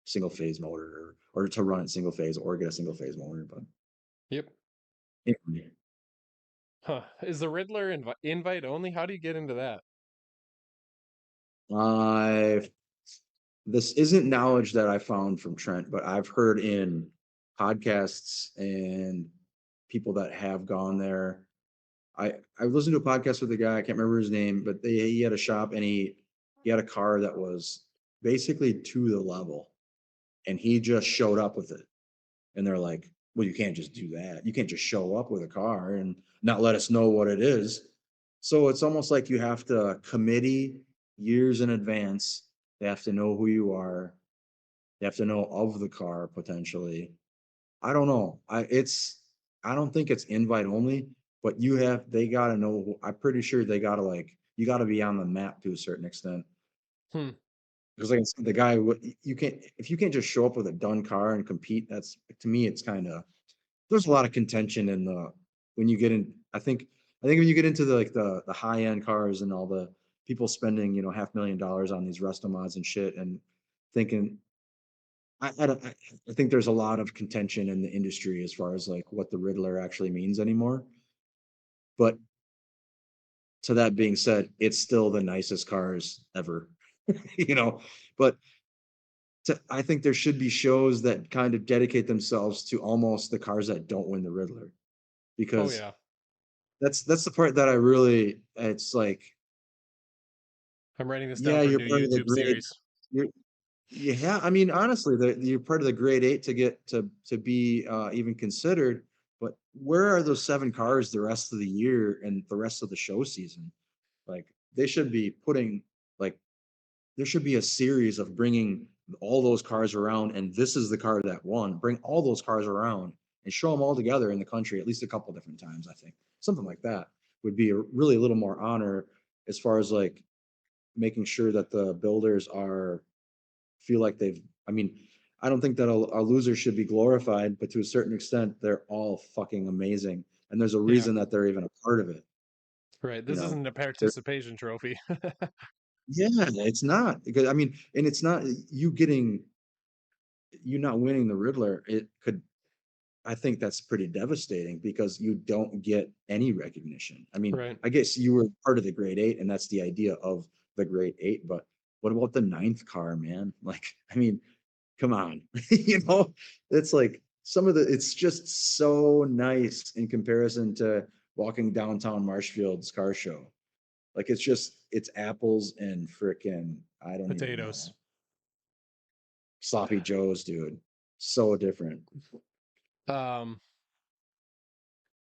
single phase motor, or to run it single phase, or get a single phase motor. But Yep. anyway, Huh. Is the Riddler invite only? How do you get into that? I this isn't knowledge that I found from Trent, but I've heard in podcasts and people that have gone there. I listened to a podcast with a guy, I can't remember his name, but he had a shop, and he had a car that was basically to the level, and he just showed up with it. And they're like, well, you can't just do that. You can't just show up with a car and not let us know what it is. So it's almost like you have to committee years in advance. They have to know who you are. They have to know of the car potentially. I don't know. I don't think it's invite only, but they gotta know. I'm pretty sure they gotta you gotta be on the map to a certain extent. Hmm. Because like I said, the guy, you can't, if you can't just show up with a done car and compete, that's, to me, it's kind of, there's a lot of contention in when you get in, I think when you get into the high end cars and all the people spending, $500,000 on these resto mods and shit, and thinking, I think there's a lot of contention in the industry as far as like what the Riddler actually means anymore. But to that being said, it's still the nicest cars ever, you know. But I think there should be shows that kind of dedicate themselves to almost the cars that don't win the Riddler, Oh because yeah. that's the part that I really, it's like, I'm writing this down yeah, for a you're new part of the YouTube grade. series. You're, yeah, I mean, honestly, you're part of the grade 8 to get to be even considered. But where are those 7 cars the rest of the year and the rest of the show season? Like they should be putting like there should be a series of bringing all those cars around, and this is the car that won. Bring all those cars around and show them all together in the country at least a couple different times. I think something like that would be really a little more honor as far as like making sure that the builders are feel like they've. I mean, I don't think that a loser should be glorified, but to a certain extent, they're all fucking amazing, and there's a Yeah, reason that they're even a part of it. right. You This know, isn't a they're participation trophy. yeah, it's not because I mean, and it's not you not winning the Riddler. It could, I think that's pretty devastating because you don't get any recognition. I mean, Right. I guess you were part of the grade 8, and that's the idea of the grade 8. But what about the 9th car, man? Like, I mean, come on, it's like it's just so nice in comparison to walking downtown Marshfield's car show. Like, it's apples and frickin' I don't even Potatoes. know. Sloppy Joes, dude. So different. Um,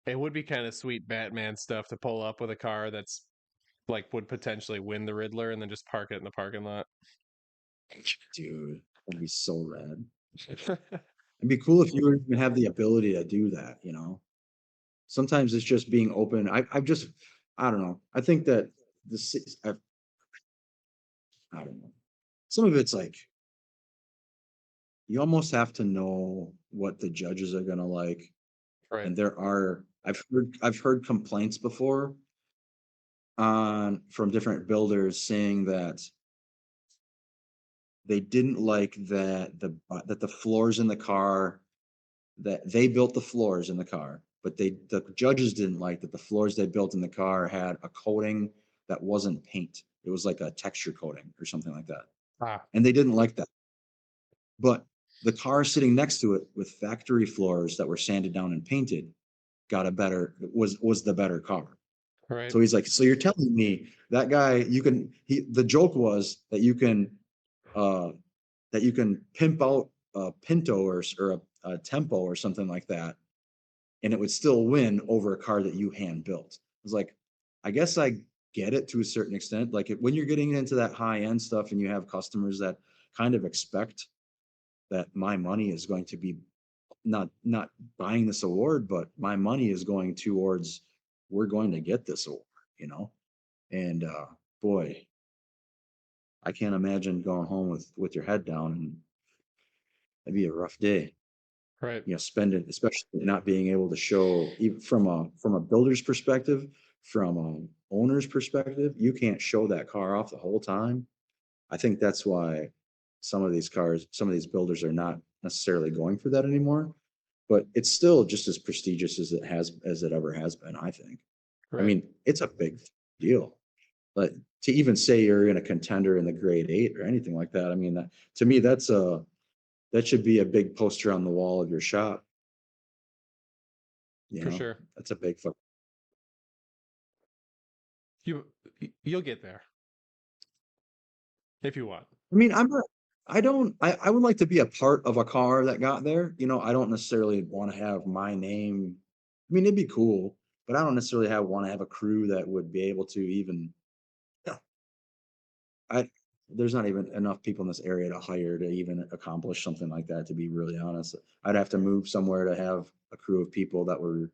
it would be kind of sweet Batman stuff to pull up with a car that's like would potentially win the Riddler and then just park it in the parking lot. Dude, that'd be so rad. It'd be cool if you would even have the ability to do that. Sometimes it's just being open. I don't know. I think that the ci- I don't know. Some of it's like you almost have to know what the judges are gonna like. Right. And I've heard complaints before on from different builders saying that they didn't like that the floors in the car that they built the floors in the car, but the judges didn't like that the floors they built in the car had a coating that wasn't paint. It was like a texture coating or something like that. Ah, And they didn't like that. But the car sitting next to it with factory floors that were sanded down and painted was the better car. right. So he's like, so you're telling me that guy the joke was uh that you can pimp out a Pinto or a Tempo or something like that, and it would still win over a car that you hand built. I was like, I guess I get it to a certain extent. Like when you're getting into that high end stuff and you have customers that kind of expect that my money is going to be not buying this award, but my money is going towards we're going to get this award, you know? And boy, I can't imagine going home with your head down, and it'd be a rough day. Right. Spending, especially not being able to show even from a builder's perspective, from a owner's perspective, you can't show that car off the whole time. I think that's why some of these builders are not necessarily going for that anymore. But it's still just as prestigious as it ever has been, I think. I Right. mean, it's a big deal. But to even say you're in a contender in the grade 8 or anything like that, I mean, to me, that should be a big poster on the wall of your shop. For sure. That's a big fuck. You you'll get there if you want. I mean, I don't, I would like to be a part of a car that got there. I don't necessarily want to have my name. I mean, it'd be cool, but I don't necessarily want to have a crew that would be able to even, yeah, I, there's not even enough people in this area to hire to even accomplish something like that, to be really honest. I'd have to move somewhere to have a crew of people that were,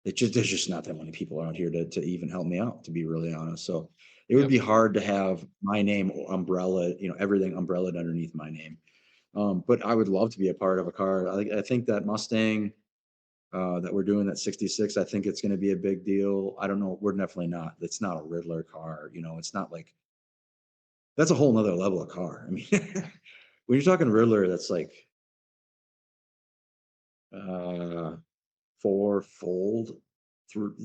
there's just not that many people out here to even help me out, to be really honest. So it would Yep. be hard to have my name umbrella, everything umbrellaed underneath my name. But I would love to be a part of a car. I think that Mustang that we're doing, that 66, I think it's going to be a big deal. I don't know. We're definitely not. It's not a Riddler car. It's not like that's a whole nother level of car. I mean, when you're talking Riddler, that's like uh, four-fold through,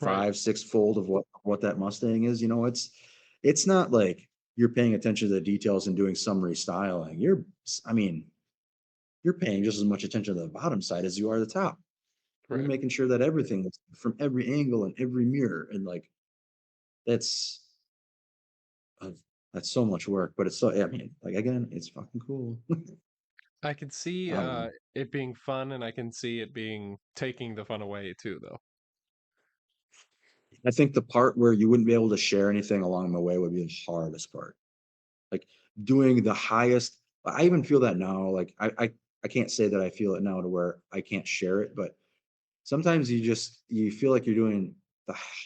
Right. five, six-fold of what that Mustang is. It's not like you're paying attention to the details and doing some restyling. I mean, you're paying just as much attention to the bottom side as you are the top. You're Right. making sure that everything is from every angle and every mirror, and like that's uh, that's so much work. But it's so I mean, like again, it's fucking cool. I can see I don't know. it being fun, and I can see it being taking the fun away too, though. I think the part where you wouldn't be able to share anything along the way would be the hardest part. Like doing the highest. I even feel that now. Like I can't say that I feel it now to where I can't share it, but sometimes you feel like you're doing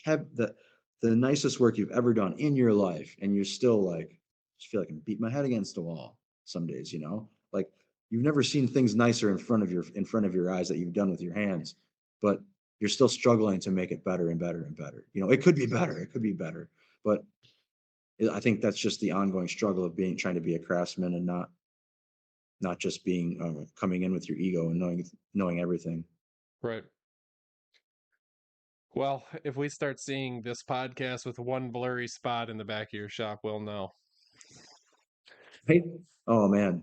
the the nicest work you've ever done in your life, and you're still like just feel like I'm beating my head against the wall some days, you know? Like you've never seen things nicer in front of your eyes that you've done with your hands, but you're still struggling to make it better and better and better. You know, it could be better, it could be better. But I think that's just the ongoing struggle of being trying to be a craftsman and not just being coming in with your ego and knowing everything. Right. Well, if we start seeing this podcast with one blurry spot in the back of your shop, we'll know. Right? Oh man,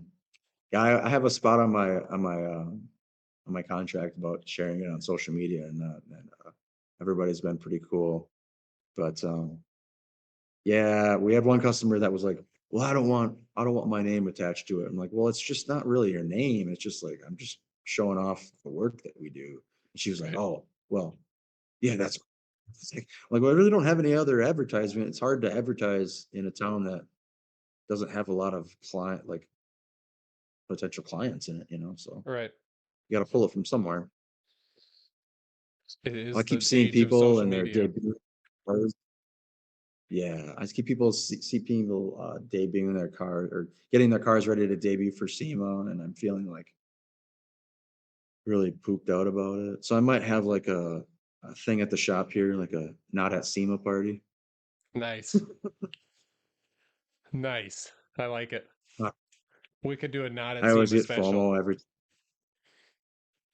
yeah, I have a spot on my contract about sharing it on social media, and everybody's been pretty cool. But yeah, we had one customer that was like, "Well, I don't want my name attached to it." I'm like, "Well, it's just not really your name. It's just like I'm just showing off the work that we do." And she was like, Right. "Oh, well, yeah, that's." It's like, well, I really don't have any other advertisement. It's hard to advertise in a town that doesn't have a lot of potential clients in it, you know. So Right. you got to pull it from somewhere. It I is keep the seeing age of people social and their media. debut cars. Yeah, I keep see people debuting their car or getting their cars ready to debut for SEMA, and I'm feeling like really pooped out about it. So I might have like a thing at the shop here, like a not at SEMA party. Nice. Nice. I like it. Uh, We could do a not at I always SEMA get special. FOMO every.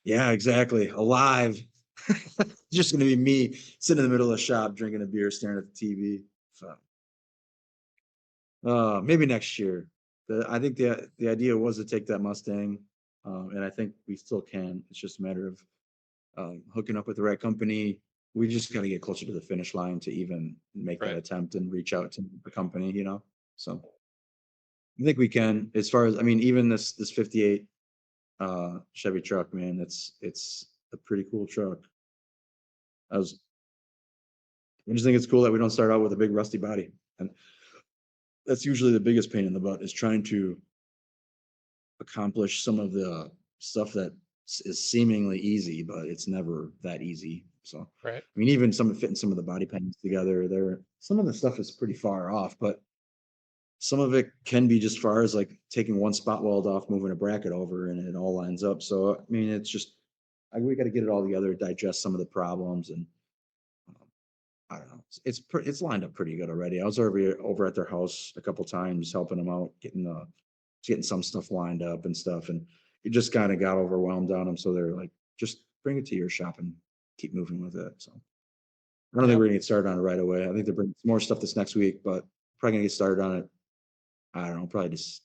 Yeah, exactly. Alive. Just gonna be me sitting in the middle of the shop drinking a beer, staring at the TV. So, maybe next year. I think the idea was to take that Mustang, and I think we still can. It's just a matter of hooking up with the right company. We just got to get closer to the finish line to even make that Right. attempt and reach out to the company, you know. So I think we can. As far as I mean, even this 58 Chevy truck, man, it's a pretty cool truck. I was I just think it's cool that we don't start out with a big rusty body, and that's usually the biggest pain in the butt is trying to accomplish some of the stuff that is seemingly easy, but it's never that easy. So, Right. I mean, even some of fitting some of the body panels together, there, some of the stuff is pretty far off, but some of it can be just far as like taking one spot weld off, moving a bracket over, and it all lines up. So, I mean, it's just, we got to get it all together, digest some of the problems, and um, I don't know. It's lined up pretty good already. I was over at their house a couple times helping them out, getting some stuff lined up and stuff, and it just kind of got overwhelmed on them. So they're like, just bring it to your shop and keep moving with it. So I don't think Yep. we're gonna get started on it right away. I think they're bringing some more stuff this next week, but probably gonna get started on it. I don't know, probably just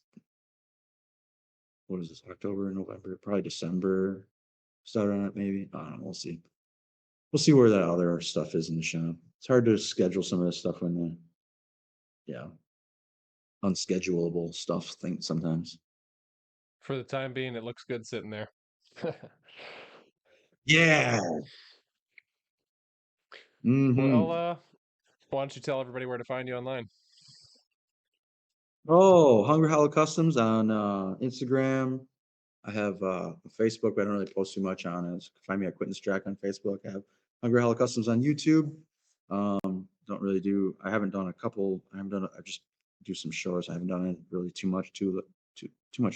what is this, October, November, probably December. Start on it maybe. I don't know. We'll see. We'll see where that other stuff is in the shop. It's hard to schedule some of this stuff when yeah, unschedulable stuff thing sometimes. For the time being, it looks good sitting there. Yeah. Well, Hmm. why don't you tell everybody where to find you online? Oh, Hungry Hollow Customs on Instagram. I have Facebook, but I don't really post too much on it. So find me at Quintin Strack on Facebook. I have Hungry Hollow Customs on YouTube. Don't really do. I haven't done a couple. I haven't done. I just do some shows. I haven't done it really too much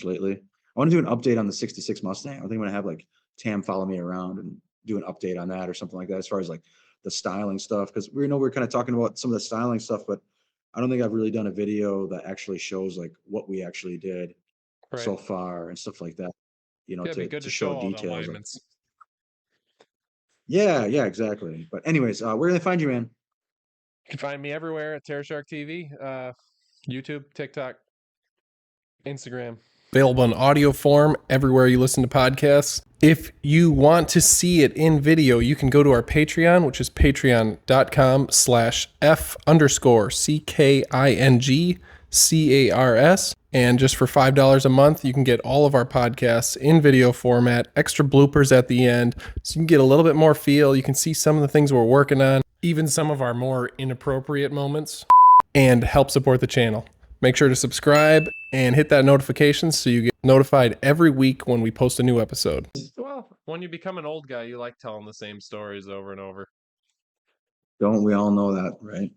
lately. I want to do an update on the '66 Mustang. I think I'm gonna have like Tam follow me around and do an update on that or something like that. As far as like the styling stuff, because we know we're kind of talking about some of the styling stuff, but I don't think I've really done a video that actually shows like what we actually did Right. so far and stuff like that, you know, Yeah, it'd be good to to show show all the details of. alignments. Yeah, yeah, exactly. But anyways, where do they find you, man? You can find me everywhere at Terror Shark TV, YouTube, TikTok, Instagram. available in audio form everywhere you listen to podcasts. If you want to see it in video, you can go to our Patreon, which is patreon.com/F_CKINGCARS. And just for $5 a month, you can get all of our podcasts in video format, extra bloopers at the end, so you can get a little bit more feel. You can see some of the things we're working on, even some of our more inappropriate moments, and help support the channel. Make sure to subscribe and hit that notification so you get notified every week when we post a new episode. Well, when you become an old guy, you like telling the same stories over and over. Don't we all know that, right?